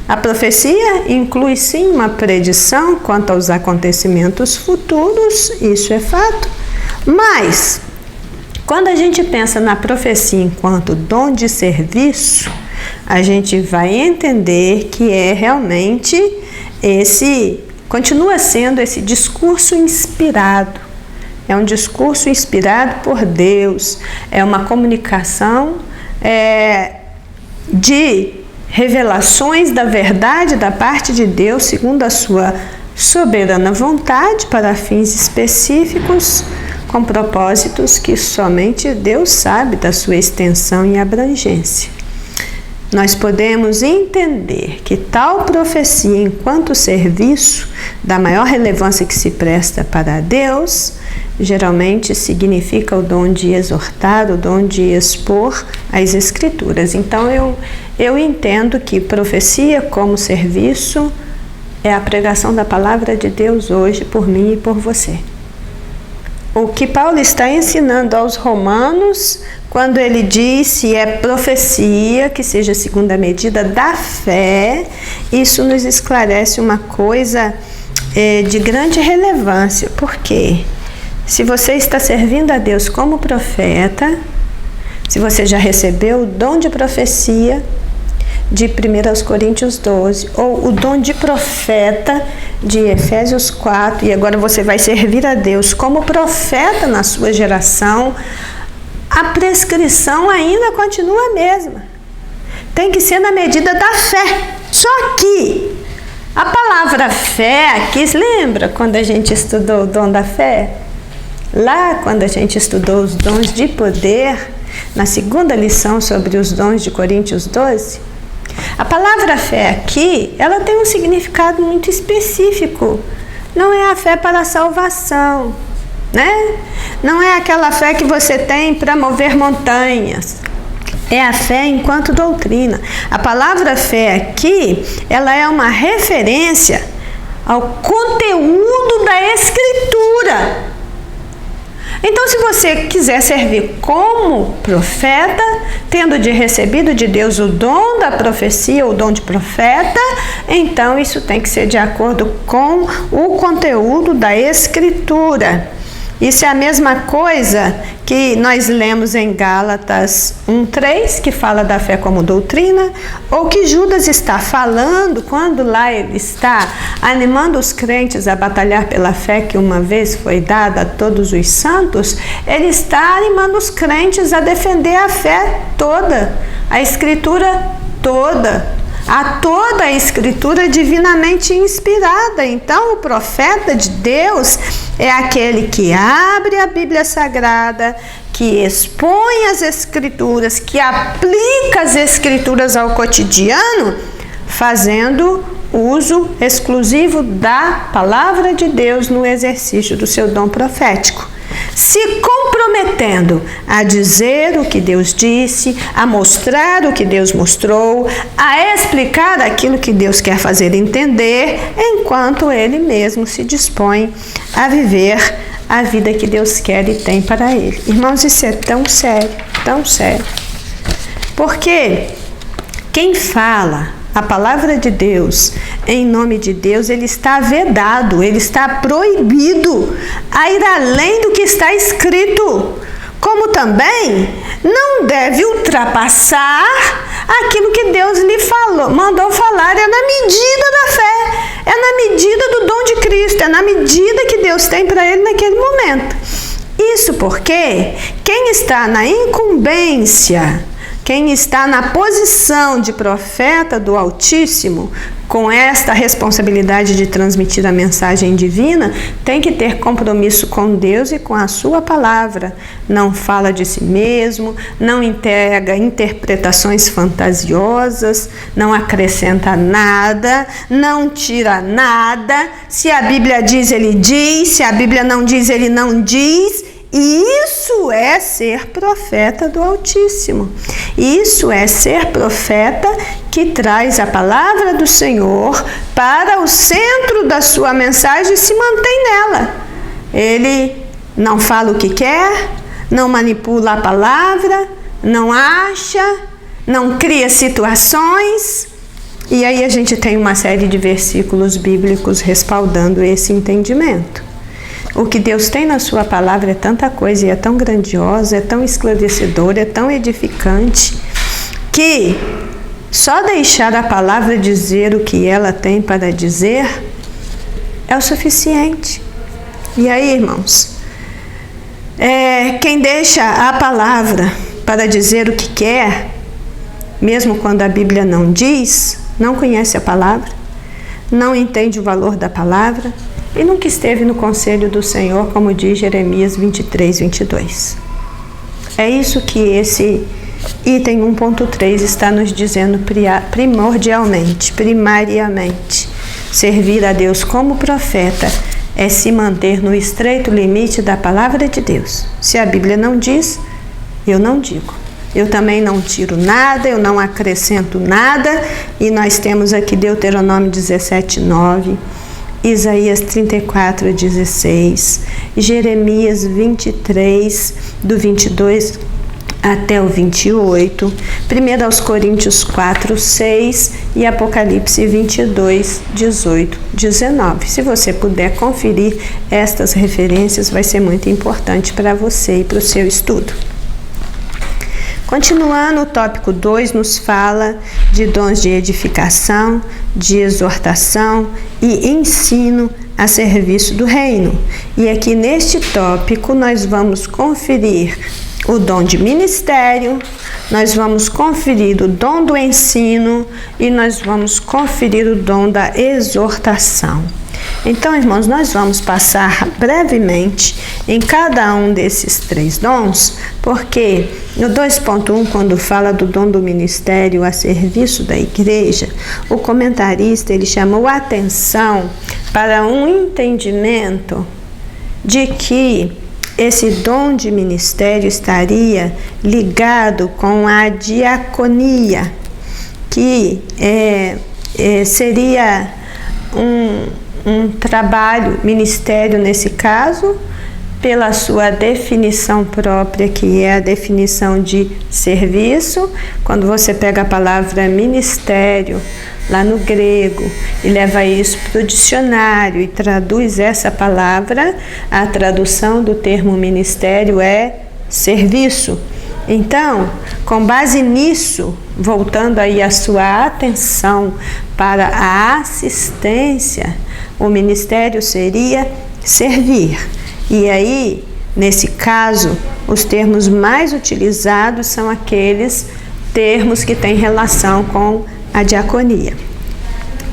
a profecia inclui sim uma predição quanto aos acontecimentos futuros, isso é fato, mas quando a gente pensa na profecia enquanto dom de serviço, a gente vai entender que é realmente continua sendo esse discurso inspirado. É um discurso inspirado por Deus, é uma comunicação de revelações da verdade da parte de Deus, segundo a sua soberana vontade, para fins específicos, com propósitos que somente Deus sabe da sua extensão e abrangência. Nós podemos entender que tal profecia, enquanto serviço da maior relevância que se presta para Deus, geralmente significa o dom de exortar, o dom de expor as Escrituras. Então eu entendo que profecia como serviço é a pregação da palavra de Deus hoje por mim e por você. O que Paulo está ensinando aos romanos, quando ele diz se é profecia, que seja segundo a medida da fé, isso nos esclarece uma coisa de grande relevância. Por quê? Se você está servindo a Deus como profeta, se você já recebeu o dom de profecia de 1 Coríntios 12, ou o dom de profeta de Efésios 4, e agora você vai servir a Deus como profeta na sua geração, a prescrição ainda continua a mesma. Tem que ser na medida da fé. Só que a palavra fé aqui, lembra quando a gente estudou o dom da fé? Lá, quando a gente estudou os dons de poder, na segunda lição sobre os dons de Coríntios 12, a palavra fé aqui, ela tem um significado muito específico. Não é a fé para a salvação, né? Não é aquela fé que você tem para mover montanhas. É a fé enquanto doutrina. A palavra fé aqui, ela é uma referência ao conteúdo da Escritura. Então, se você quiser servir como profeta, tendo recebido de Deus o dom da profecia, o dom de profeta, então isso tem que ser de acordo com o conteúdo da Escritura. Isso é a mesma coisa que nós lemos em Gálatas 1:3, que fala da fé como doutrina, ou que Judas está falando quando lá ele está animando os crentes a batalhar pela fé que uma vez foi dada a todos os santos. Ele está animando os crentes a defender a fé toda, a Escritura toda. A toda a Escritura divinamente inspirada. Então, o profeta de Deus é aquele que abre a Bíblia Sagrada, que expõe as Escrituras, que aplica as Escrituras ao cotidiano, fazendo uso exclusivo da palavra de Deus no exercício do seu dom profético, se comprometendo a dizer o que Deus disse, a mostrar o que Deus mostrou, a explicar aquilo que Deus quer fazer entender, enquanto ele mesmo se dispõe a viver a vida que Deus quer e tem para ele. Irmãos, isso é tão sério, porque quem fala a palavra de Deus, em nome de Deus, ele está vedado, ele está proibido a ir além do que está escrito, como também não deve ultrapassar aquilo que Deus lhe mandou falar. É na medida da fé, é na medida do dom de Cristo, é na medida que Deus tem para ele naquele momento. Isso porque quem está na incumbência, quem está na posição de profeta do Altíssimo, com esta responsabilidade de transmitir a mensagem divina, tem que ter compromisso com Deus e com a sua palavra. Não fala de si mesmo, não entrega interpretações fantasiosas, não acrescenta nada, não tira nada. Se a Bíblia diz, ele diz. Se a Bíblia não diz, ele não diz. Isso é ser profeta do Altíssimo. Isso é ser profeta que traz a palavra do Senhor para o centro da sua mensagem e se mantém nela. Ele não fala o que quer, não manipula a palavra, não acha, não cria situações. E aí a gente tem uma série de versículos bíblicos respaldando esse entendimento. O que Deus tem na sua palavra é tanta coisa e é tão grandiosa, é tão esclarecedora, é tão edificante, que só deixar a palavra dizer o que ela tem para dizer é o suficiente. E aí, irmãos, quem deixa a palavra para dizer o que quer, mesmo quando a Bíblia não diz, não conhece a palavra, não entende o valor da palavra e nunca esteve no conselho do Senhor, como diz Jeremias 23, 22. É isso que esse item 1.3 está nos dizendo primordialmente, primariamente. Servir a Deus como profeta é se manter no estreito limite da palavra de Deus. Se a Bíblia não diz, eu não digo. Eu também não tiro nada, eu não acrescento nada. E nós temos aqui Deuteronômio 17:9, Isaías 34:16, Jeremias 23, do 22 até o 28, 1 Coríntios 4:6 e Apocalipse 22, 18, 19. Se você puder conferir estas referências, vai ser muito importante para você e para o seu estudo. Continuando, o tópico 2 nos fala de dons de edificação, de exortação e ensino a serviço do reino. E aqui neste tópico nós vamos conferir o dom de ministério, nós vamos conferir o dom do ensino e nós vamos conferir o dom da exortação. Então, irmãos, nós vamos passar brevemente em cada um desses 3 dons, porque no 2.1, quando fala do dom do ministério a serviço da igreja, o comentarista ele chamou a atenção para um entendimento de que esse dom de ministério estaria ligado com a diaconia, que seria um trabalho, ministério nesse caso, pela sua definição própria, que é a definição de serviço. Quando você pega a palavra ministério lá no grego e leva isso para o dicionário e traduz essa palavra, a tradução do termo ministério é serviço. Então, com base nisso, voltando aí a sua atenção para a assistência, o ministério seria servir. E aí, nesse caso, os termos mais utilizados são aqueles termos que têm relação com a diaconia.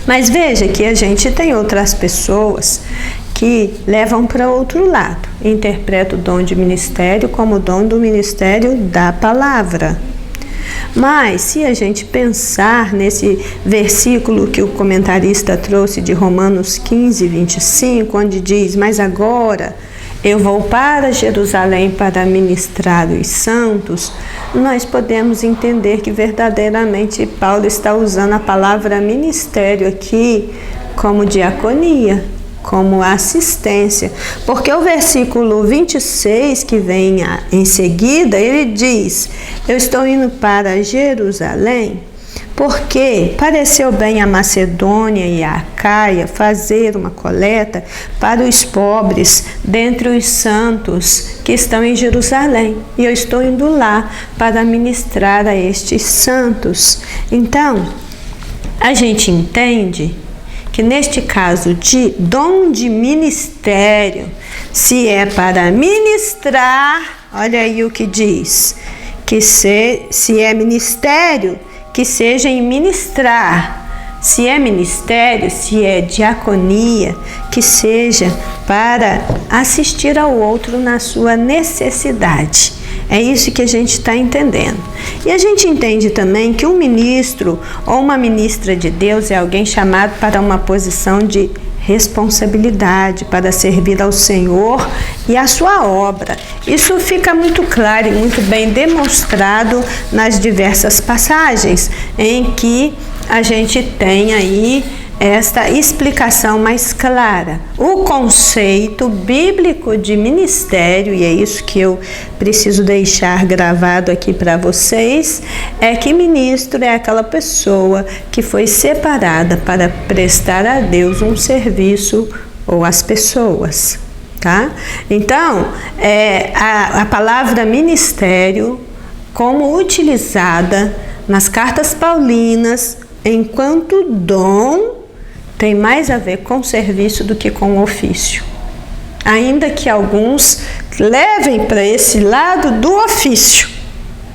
Mas veja que a gente tem outras pessoas que levam para outro lado, interpretam o dom de ministério como o dom do ministério da palavra. Mas se a gente pensar nesse versículo que o comentarista trouxe de Romanos 15, 25, onde diz: mas agora eu vou para Jerusalém para ministrar os santos, nós podemos entender que verdadeiramente Paulo está usando a palavra ministério aqui como diaconia, como assistência, porque o versículo 26 que vem em seguida, ele diz: eu estou indo para Jerusalém porque pareceu bem a Macedônia e a Acaia fazer uma coleta para os pobres dentre os santos que estão em Jerusalém, e eu estou indo lá para ministrar a estes santos. Então, a gente entende que neste caso de dom de ministério, se é para ministrar, olha aí o que diz, que se é ministério, que seja em ministrar. Se é ministério, se é diaconia, que seja para assistir ao outro na sua necessidade. É isso que a gente está entendendo. E a gente entende também que um ministro ou uma ministra de Deus é alguém chamado para uma posição de responsabilidade, para servir ao Senhor e à sua obra. Isso fica muito claro e muito bem demonstrado nas diversas passagens em que a gente tem aí esta explicação mais clara. O conceito bíblico de ministério, e é isso que eu preciso deixar gravado aqui para vocês, é que ministro é aquela pessoa que foi separada para prestar a Deus um serviço ou às pessoas, tá? Então, a palavra ministério, como utilizada nas cartas paulinas, enquanto dom, tem mais a ver com serviço do que com ofício. Ainda que alguns levem para esse lado do ofício,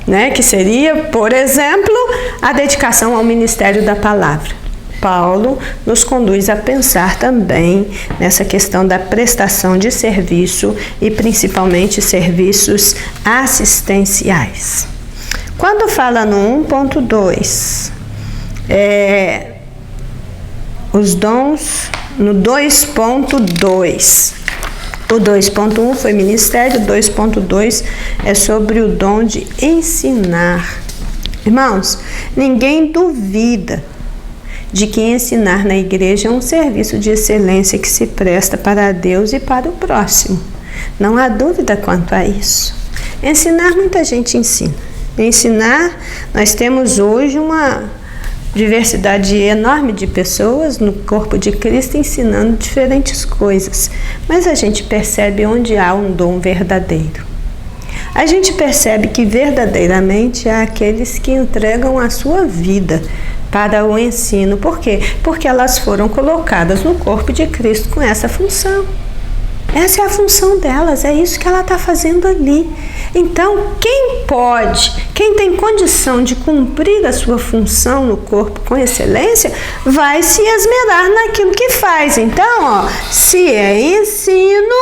né? Que seria, por exemplo, a dedicação ao ministério da palavra. Paulo nos conduz a pensar também nessa questão da prestação de serviço e principalmente serviços assistenciais. Quando fala no 1.2, os dons no 2.2. O 2.1 foi ministério, o 2.2 é sobre o dom de ensinar. Irmãos, ninguém duvida de que ensinar na igreja é um serviço de excelência que se presta para Deus e para o próximo. Não há dúvida quanto a isso. Ensinar, muita gente ensina. Ensinar, nós temos hoje uma diversidade enorme de pessoas no corpo de Cristo ensinando diferentes coisas, mas a gente percebe onde há um dom verdadeiro. A gente percebe que verdadeiramente há aqueles que entregam a sua vida para o ensino. Por quê? Porque elas foram colocadas no corpo de Cristo com essa função. Essa é a função delas, é isso que ela está fazendo ali. Então, quem tem condição de cumprir a sua função no corpo com excelência, vai se esmerar naquilo que faz. Então, se é ensino,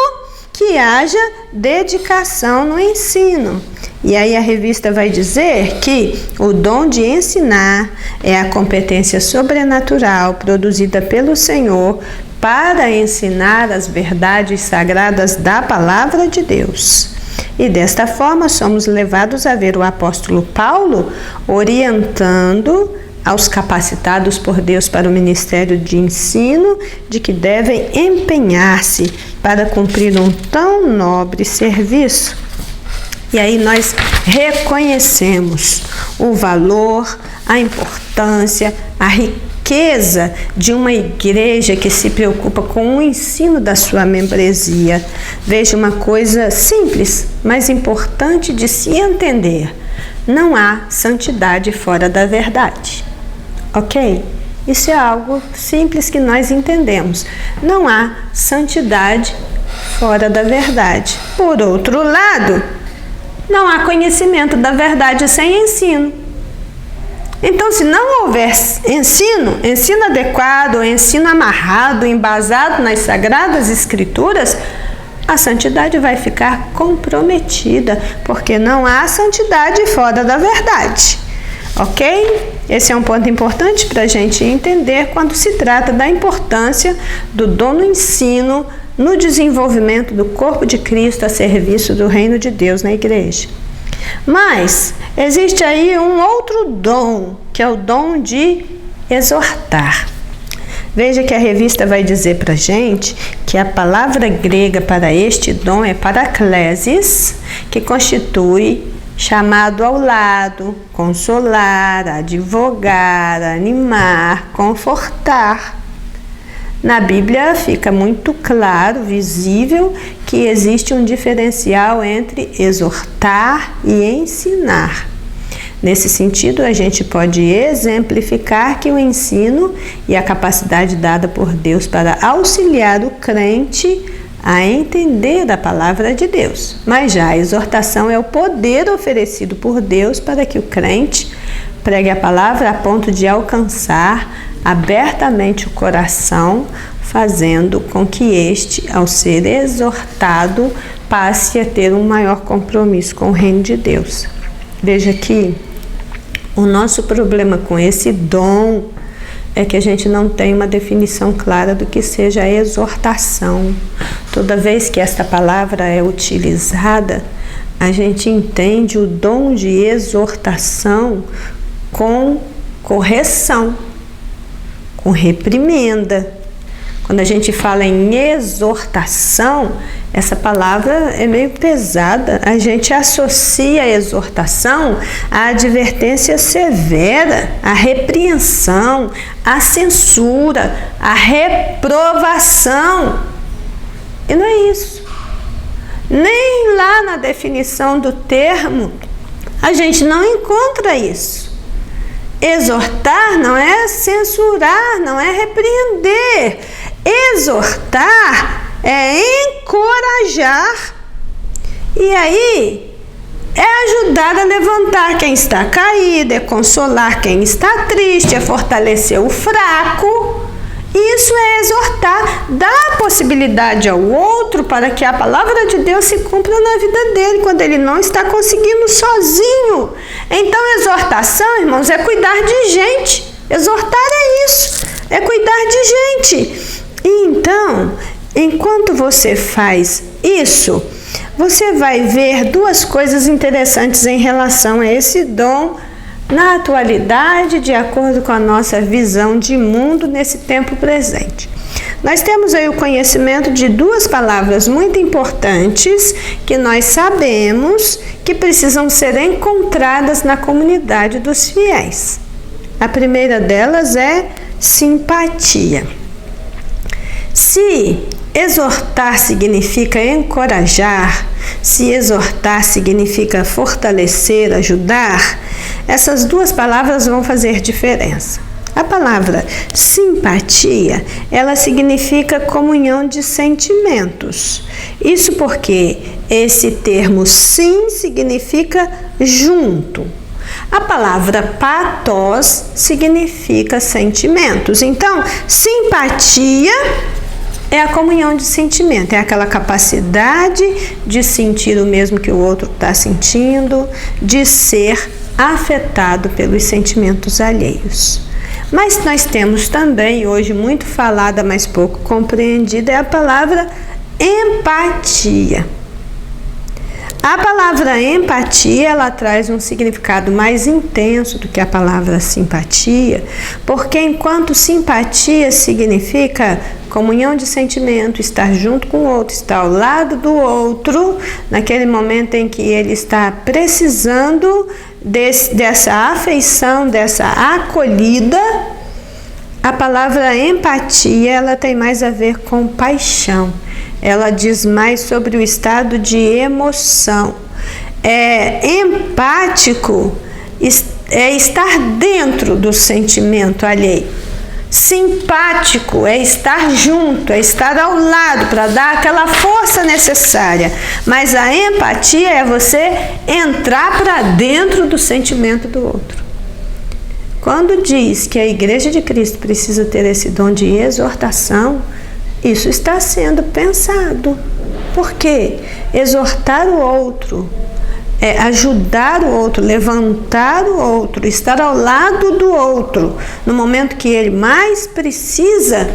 que haja dedicação no ensino. E aí a revista vai dizer que o dom de ensinar é a competência sobrenatural produzida pelo Senhor para ensinar as verdades sagradas da palavra de Deus. E desta forma somos levados a ver o apóstolo Paulo orientando aos capacitados por Deus para o ministério de ensino, de que devem empenhar-se para cumprir um tão nobre serviço. E aí nós reconhecemos o valor, a importância, a riqueza de uma igreja que se preocupa com o ensino da sua membresia. Veja, uma coisa simples, mas importante de se entender: não há santidade fora da verdade. Ok? Isso é algo simples que nós entendemos. Não há santidade fora da verdade. Por outro lado, não há conhecimento da verdade sem ensino. Então, se não houver ensino adequado, ensino amarrado, embasado nas Sagradas Escrituras, a santidade vai ficar comprometida, porque não há santidade fora da verdade. Ok? Esse é um ponto importante para a gente entender quando se trata da importância do dom no ensino, no desenvolvimento do corpo de Cristo a serviço do reino de Deus na igreja. Mas existe aí um outro dom, que é o dom de exortar. Veja que a revista vai dizer para a gente que a palavra grega para este dom é paraklesis, que constitui chamado ao lado, consolar, advogar, animar, confortar. Na Bíblia fica muito claro, visível, que existe um diferencial entre exortar e ensinar. Nesse sentido, a gente pode exemplificar que o ensino e a capacidade dada por Deus para auxiliar o crente a entender a palavra de Deus. Mas já a exortação é o poder oferecido por Deus para que o crente pregue a palavra a ponto de alcançar abertamente o coração, fazendo com que este, ao ser exortado, passe a ter um maior compromisso com o reino de Deus. Veja que o nosso problema com esse dom é que a gente não tem uma definição clara do que seja a exortação. Toda vez que esta palavra é utilizada, a gente entende o dom de exortação com correção, com reprimenda. Quando a gente fala em exortação, essa palavra é meio pesada. A gente associa a exortação à advertência severa, à repreensão, à censura, à reprovação. E não é isso. Nem lá na definição do termo a gente não encontra isso. Exortar não é censurar, não é repreender. Exortar é encorajar. E aí é ajudar a levantar quem está caído, é consolar quem está triste, é fortalecer o fraco. Isso é exortar, dar possibilidade ao outro para que a palavra de Deus se cumpra na vida dele, quando ele não está conseguindo sozinho. Então, exortação, irmãos, é cuidar de gente. Exortar é isso, é cuidar de gente. E então, enquanto você faz isso, você vai ver duas coisas interessantes em relação a esse dom na atualidade, de acordo com a nossa visão de mundo nesse tempo presente. Nós temos aí o conhecimento de duas palavras muito importantes que nós sabemos que precisam ser encontradas na comunidade dos fiéis. A primeira delas é simpatia. Se exortar significa encorajar, se exortar significa fortalecer, ajudar, essas duas palavras vão fazer diferença. A palavra simpatia, ela significa comunhão de sentimentos. Isso porque esse termo sim significa junto. A palavra pathos significa sentimentos. Então, simpatia é a comunhão de sentimento, é aquela capacidade de sentir o mesmo que o outro está sentindo, de ser afetado pelos sentimentos alheios. Mas nós temos também, hoje muito falada, mas pouco compreendida, é a palavra empatia. A palavra empatia, ela traz um significado mais intenso do que a palavra simpatia, porque enquanto simpatia significa comunhão de sentimento, estar junto com o outro, estar ao lado do outro, naquele momento em que ele está precisando dessa afeição, dessa acolhida, a palavra empatia, ela tem mais a ver com paixão. Ela diz mais sobre o estado de emoção. Empático é estar dentro do sentimento alheio. Simpático é estar junto, é estar ao lado para dar aquela força necessária. Mas a empatia é você entrar para dentro do sentimento do outro. Quando diz que a Igreja de Cristo precisa ter esse dom de exortação, isso está sendo pensado. Por quê? Exortar o outro, ajudar o outro, levantar o outro, estar ao lado do outro, no momento que ele mais precisa,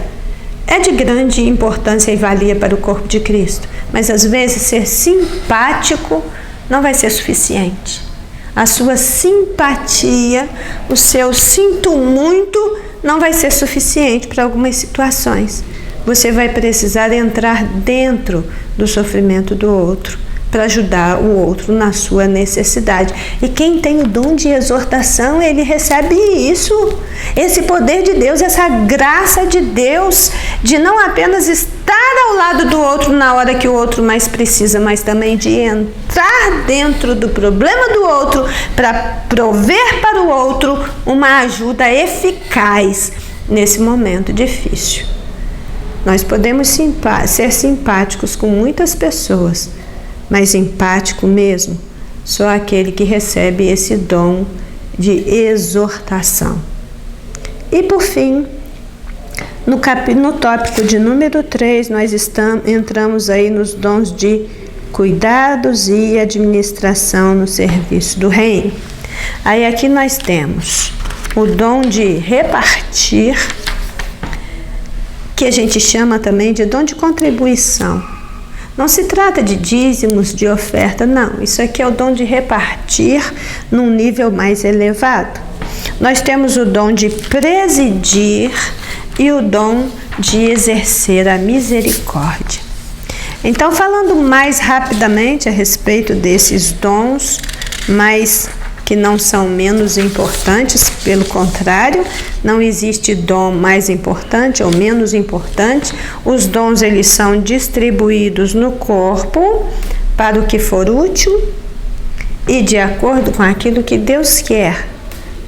é de grande importância e valia para o corpo de Cristo. Mas às vezes ser simpático não vai ser suficiente. A sua simpatia, o seu sinto muito, não vai ser suficiente para algumas situações. Você vai precisar entrar dentro do sofrimento do outro para ajudar o outro na sua necessidade. E quem tem o dom de exortação, ele recebe isso, esse poder de Deus, essa graça de Deus, de não apenas estar ao lado do outro na hora que o outro mais precisa, mas também de entrar dentro do problema do outro para prover para o outro uma ajuda eficaz nesse momento difícil. Nós podemos ser simpáticos com muitas pessoas, mas empático mesmo, só aquele que recebe esse dom de exortação. E por fim, no tópico de número 3, nós entramos aí nos dons de cuidados e administração no serviço do reino. Aí aqui nós temos o dom de repartir, que a gente chama também de dom de contribuição. Não se trata de dízimos, de oferta, não. Isso aqui é o dom de repartir num nível mais elevado. Nós temos o dom de presidir, e o dom de exercer a misericórdia. Então, falando mais rapidamente a respeito desses dons, mas que não são menos importantes, pelo contrário, não existe dom mais importante ou menos importante. Os dons, eles são distribuídos no corpo para o que for útil e de acordo com aquilo que Deus quer.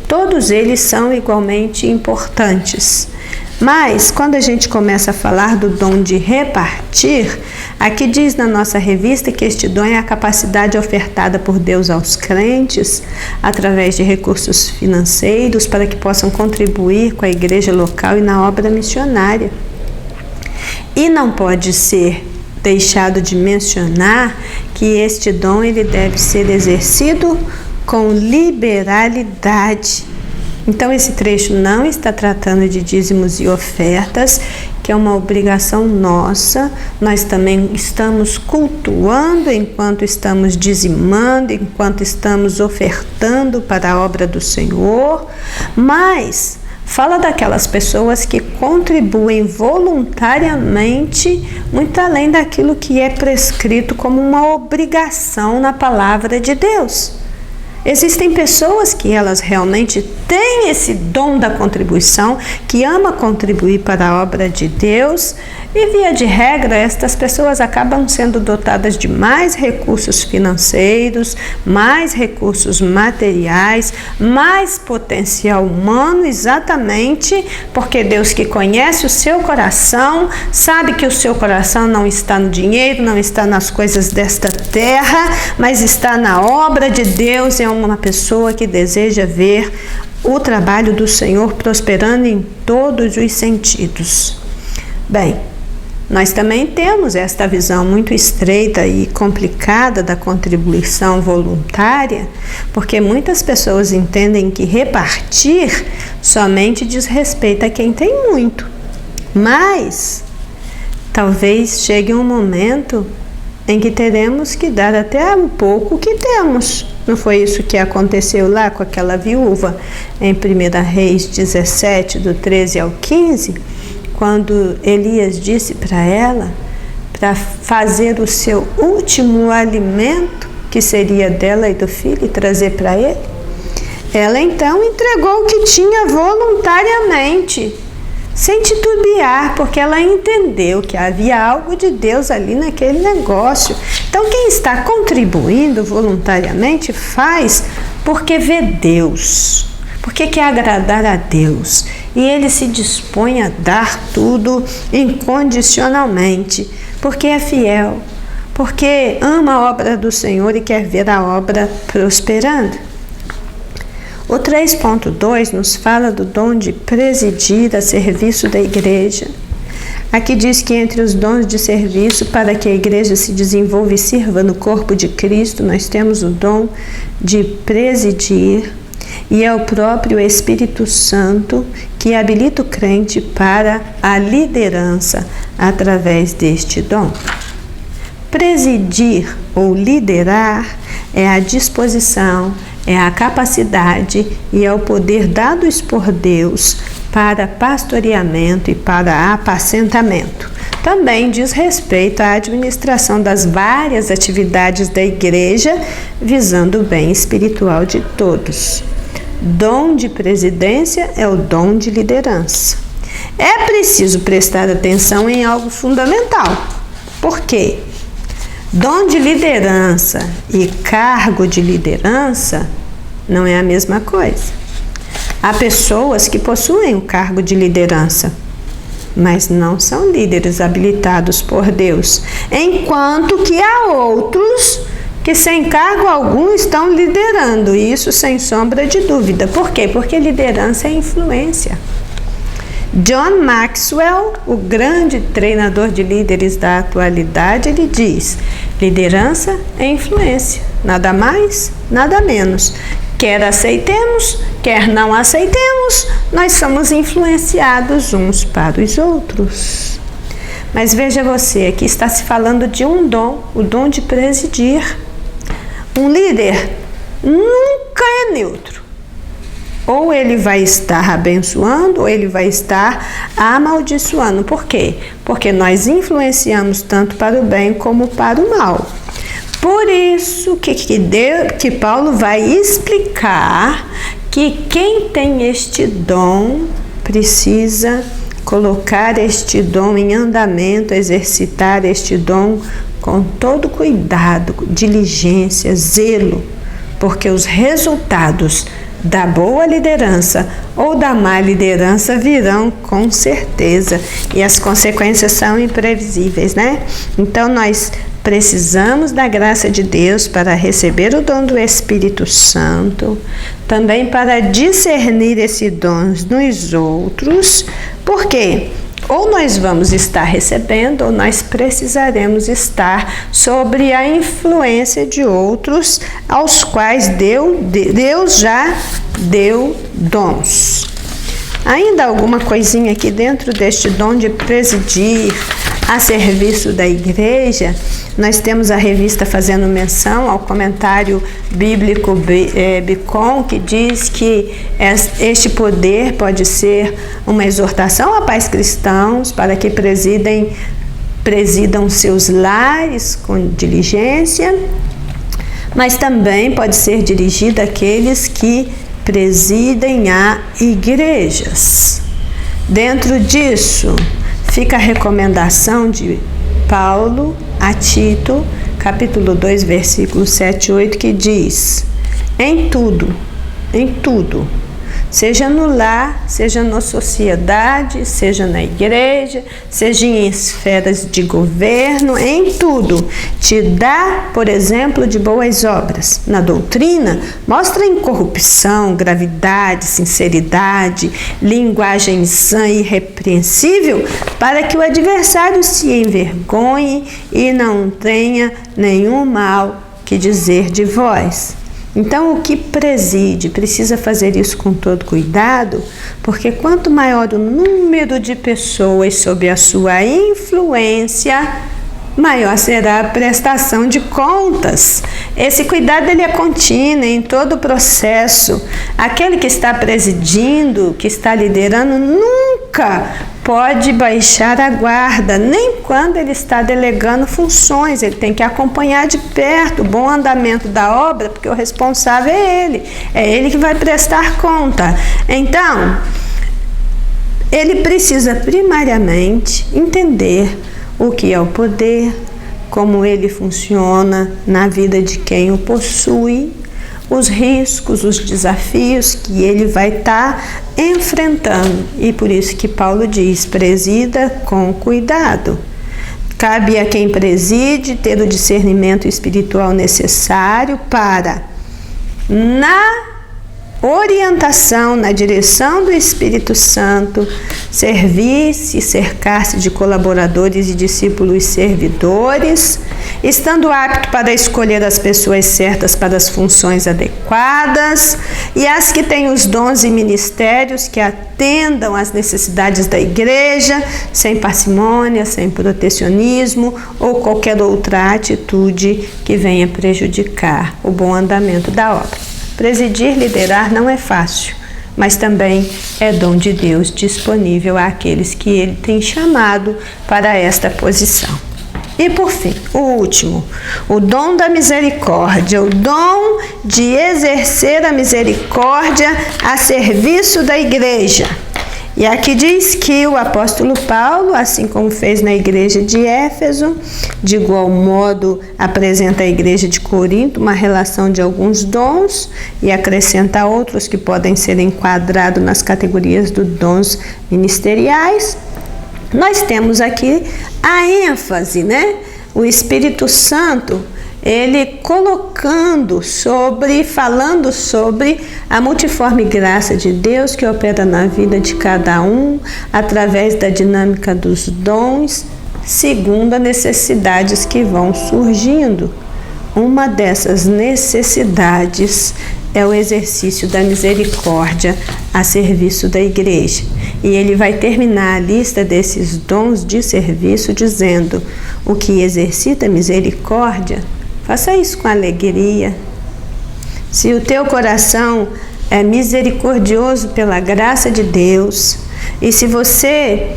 Todos eles são igualmente importantes. Mas, quando a gente começa a falar do dom de repartir, aqui diz na nossa revista que este dom é a capacidade ofertada por Deus aos crentes, através de recursos financeiros, para que possam contribuir com a igreja local e na obra missionária. E não pode ser deixado de mencionar que este dom ele deve ser exercido com liberalidade. Então, esse trecho não está tratando de dízimos e ofertas, que é uma obrigação nossa. Nós também estamos cultuando enquanto estamos dizimando, enquanto estamos ofertando para a obra do Senhor, mas fala daquelas pessoas que contribuem voluntariamente, muito além daquilo que é prescrito como uma obrigação na palavra de Deus. Existem pessoas que elas realmente têm esse dom da contribuição, que ama contribuir para a obra de Deus, e via de regra, estas pessoas acabam sendo dotadas de mais recursos financeiros, mais recursos materiais, mais potencial humano, exatamente porque Deus, que conhece o seu coração, sabe que o seu coração não está no dinheiro, não está nas coisas desta terra, mas está na obra de Deus. É uma pessoa que deseja ver o trabalho do Senhor prosperando em todos os sentidos. Bem, nós também temos esta visão muito estreita e complicada da contribuição voluntária, porque muitas pessoas entendem que repartir somente diz respeito a quem tem muito. Mas talvez chegue um momento em que teremos que dar até um pouco que temos. Não foi isso que aconteceu lá com aquela viúva em 1 Reis 17, do 13 ao 15, quando Elias disse para ela para fazer o seu último alimento, que seria dela e do filho, e trazer para ele? Ela então entregou o que tinha voluntariamente, sem titubear, porque ela entendeu que havia algo de Deus ali naquele negócio. Então, quem está contribuindo voluntariamente faz porque vê Deus, porque quer agradar a Deus, e ele se dispõe a dar tudo incondicionalmente, porque é fiel, porque ama a obra do Senhor e quer ver a obra prosperando. O 3.2 nos fala do dom de presidir a serviço da igreja. Aqui diz que entre os dons de serviço para que a igreja se desenvolva e sirva no corpo de Cristo, nós temos o dom de presidir, e é o próprio Espírito Santo que habilita o crente para a liderança através deste dom. Presidir ou liderar é a disposição, é a capacidade e é o poder dados por Deus para pastoreamento e para apacentamento. Também diz respeito à administração das várias atividades da igreja, visando o bem espiritual de todos. Dom de presidência é o dom de liderança. É preciso prestar atenção em algo fundamental. Por quê? Dom de liderança e cargo de liderança não é a mesma coisa. Há pessoas que possuem o cargo de liderança, mas não são líderes habilitados por Deus, enquanto que há outros que sem cargo algum estão liderando, e isso sem sombra de dúvida. Por quê? Porque liderança é influência. John Maxwell, o grande treinador de líderes da atualidade, ele diz: liderança é influência, nada mais, nada menos. Quer aceitemos, quer não aceitemos, nós somos influenciados uns para os outros. Mas veja você, aqui está se falando de um dom, o dom de presidir. Um líder nunca é neutro. Ou ele vai estar abençoando, ou ele vai estar amaldiçoando. Por quê? Porque nós influenciamos tanto para o bem como para o mal. Por isso que Paulo vai explicar que quem tem este dom precisa colocar este dom em andamento, exercitar este dom com todo cuidado, diligência, zelo, porque os resultados da boa liderança ou da má liderança virão com certeza, e as consequências são imprevisíveis, né? Então nós precisamos da graça de Deus para receber o dom do Espírito Santo, também para discernir esse dom nos outros, porque ou nós vamos estar recebendo, ou nós precisaremos estar sobre a influência de outros aos quais Deus já deu dons. Ainda alguma coisinha aqui dentro deste dom de presidir a serviço da igreja. Nós temos a revista fazendo menção ao comentário bíblico Bicon, que diz que este poder pode ser uma exortação a pais cristãos para que presidam seus lares com diligência, mas também pode ser dirigida àqueles que presidem a igrejas. Dentro disso, fica a recomendação de Paulo a Tito, capítulo 2, versículos 7 e 8, que diz: em tudo, seja no lar, seja na sociedade, seja na igreja, seja em esferas de governo, em tudo, te dá, por exemplo, de boas obras. Na doutrina, mostra incorrupção, gravidade, sinceridade, linguagem sã e irrepreensível, para que o adversário se envergonhe e não tenha nenhum mal que dizer de vós. Então, o que preside precisa fazer isso com todo cuidado, porque quanto maior o número de pessoas sob a sua influência, maior será a prestação de contas. Esse cuidado ele é contínuo em todo o processo. Aquele que está presidindo, que está liderando, nunca pode baixar a guarda, nem quando ele está delegando funções. Ele tem que acompanhar de perto o bom andamento da obra, porque o responsável é ele que vai prestar conta. Então, ele precisa primariamente entender o que é o poder, como ele funciona na vida de quem o possui, os riscos, os desafios que ele vai estar enfrentando. E por isso que Paulo diz: presida com cuidado. Cabe a quem preside ter o discernimento espiritual necessário para, na orientação, na direção do Espírito Santo, servir-se e cercar-se de colaboradores e discípulos servidores, estando apto para escolher as pessoas certas para as funções adequadas, e as que têm os dons e ministérios que atendam às necessidades da igreja, sem parcimônia, sem protecionismo ou qualquer outra atitude que venha prejudicar o bom andamento da obra. Presidir, liderar não é fácil, mas também é dom de Deus disponível àqueles que Ele tem chamado para esta posição. E por fim, o último, o dom da misericórdia, o dom de exercer a misericórdia a serviço da igreja. E aqui diz que o apóstolo Paulo, assim como fez na igreja de Éfeso, de igual modo apresenta à igreja de Corinto uma relação de alguns dons e acrescenta outros que podem ser enquadrados nas categorias dos dons ministeriais. Nós temos aqui a ênfase, né? O Espírito Santo, ele falando sobre a multiforme graça de Deus que opera na vida de cada um, através da dinâmica dos dons, segundo as necessidades que vão surgindo. Uma dessas necessidades é o exercício da misericórdia a serviço da igreja. E ele vai terminar a lista desses dons de serviço dizendo: o que exercita misericórdia, faça isso com alegria. Se o teu coração é misericordioso pela graça de Deus. E se você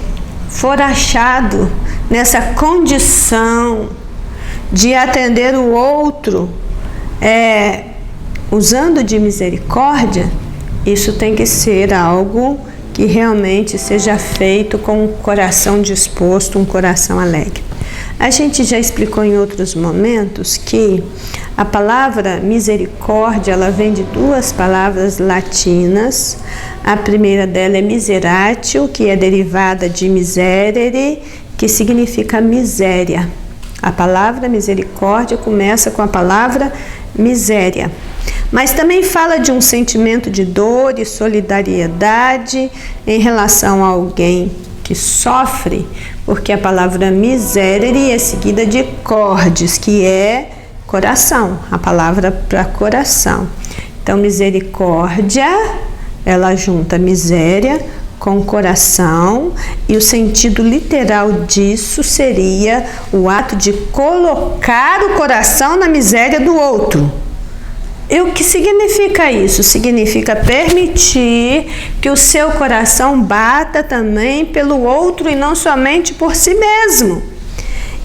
for achado nessa condição de atender o outro, usando de misericórdia, isso tem que ser algo que realmente seja feito com um coração disposto, um coração alegre. A gente já explicou em outros momentos que a palavra misericórdia, ela vem de duas palavras latinas. A primeira dela é miseratio, que é derivada de miserere, que significa miséria. A palavra misericórdia começa com a palavra miséria. Mas também fala de um sentimento de dor e solidariedade em relação a alguém que sofre, porque a palavra miserere é seguida de cordes, que é coração, a palavra para coração. Então, misericórdia, ela junta miséria com coração, e o sentido literal disso seria o ato de colocar o coração na miséria do outro. E o que significa isso? Significa permitir que o seu coração bata também pelo outro e não somente por si mesmo.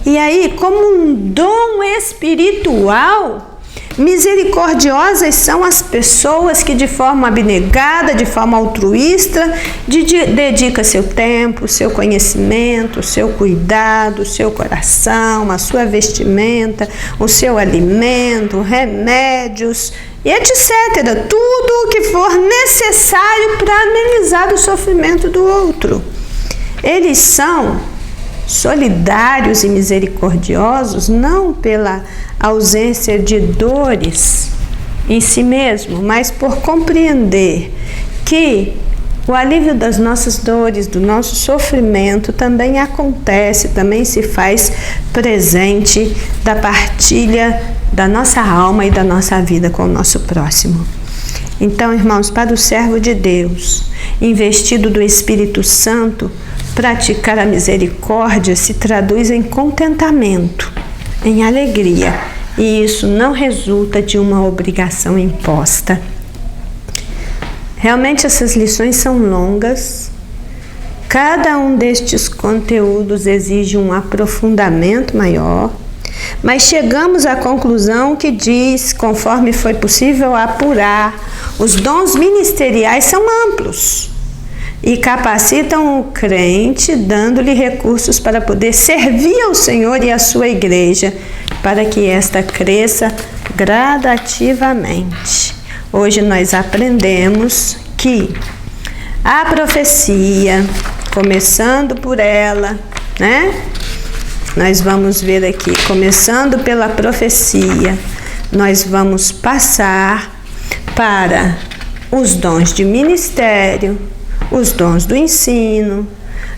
E aí, como um dom espiritual, misericordiosas são as pessoas que de forma abnegada, de forma altruísta, dedica seu tempo, seu conhecimento, seu cuidado, seu coração, a sua vestimenta, o seu alimento, remédios, e etc. Tudo o que for necessário para amenizar o sofrimento do outro. Eles são solidários e misericordiosos não pela ausência de dores em si mesmo, mas por compreender que o alívio das nossas dores, do nosso sofrimento também acontece, também se faz presente da partilha da nossa alma e da nossa vida com o nosso próximo. Então, irmãos, para o servo de Deus, investido do Espírito Santo, praticar a misericórdia se traduz em contentamento, em alegria, e isso não resulta de uma obrigação imposta. Realmente essas lições são longas, cada um destes conteúdos exige um aprofundamento maior, mas chegamos à conclusão que diz, conforme foi possível apurar, os dons ministeriais são amplos e capacitam o crente, dando-lhe recursos para poder servir ao Senhor e à sua igreja, para que esta cresça gradativamente. Hoje nós aprendemos que a profecia, começando por ela, né? Nós vamos ver aqui, começando pela profecia, nós vamos passar para os dons de ministério, os dons do ensino,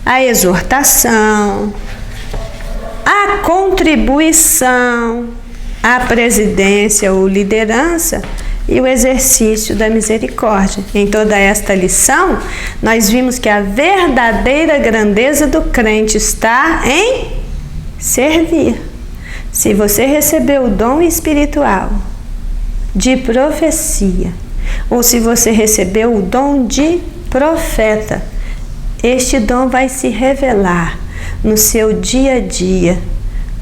a exortação, a contribuição, a presidência ou liderança e o exercício da misericórdia. Em toda esta lição, nós vimos que a verdadeira grandeza do crente está em servir. Se você recebeu o dom espiritual de profecia, ou se você recebeu o dom de profeta, este dom vai se revelar no seu dia a dia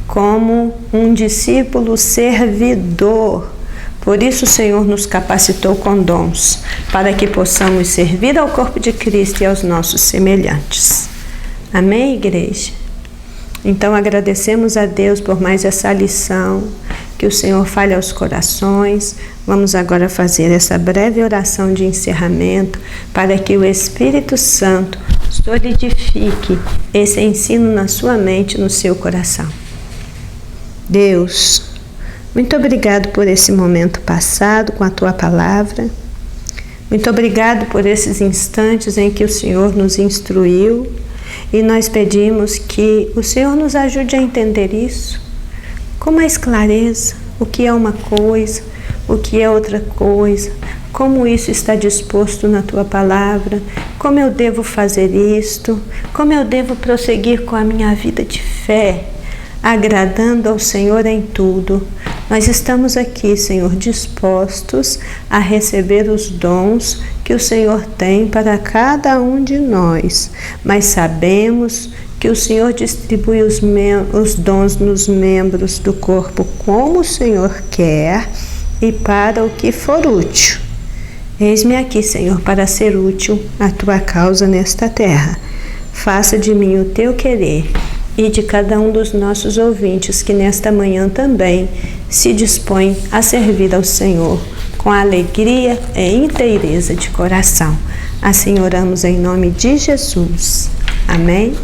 como um discípulo servidor. Por isso o Senhor nos capacitou com dons, para que possamos servir ao corpo de Cristo e aos nossos semelhantes. Amém, igreja? Então agradecemos a Deus por mais essa lição, que o Senhor fale aos corações. Vamos agora fazer essa breve oração de encerramento, para que o Espírito Santo solidifique esse ensino na sua mente, no seu coração. Deus, muito obrigado por esse momento passado com a Tua Palavra. Muito obrigado por esses instantes em que o Senhor nos instruiu, e nós pedimos que o Senhor nos ajude a entender isso com mais clareza, o que é uma coisa, o que é outra coisa, como isso está disposto na Tua Palavra, como eu devo fazer isto, como eu devo prosseguir com a minha vida de fé, agradando ao Senhor em tudo, Nós estamos aqui, Senhor, dispostos a receber os dons que o Senhor tem para cada um de nós, mas sabemos que o Senhor distribui os dons nos membros do corpo como o Senhor quer e para o que for útil. Eis-me aqui, Senhor, para ser útil à tua causa nesta terra. Faça de mim o teu querer e de cada um dos nossos ouvintes que nesta manhã também se dispõe a servir ao Senhor com alegria e inteireza de coração. Assim oramos em nome de Jesus. Amém.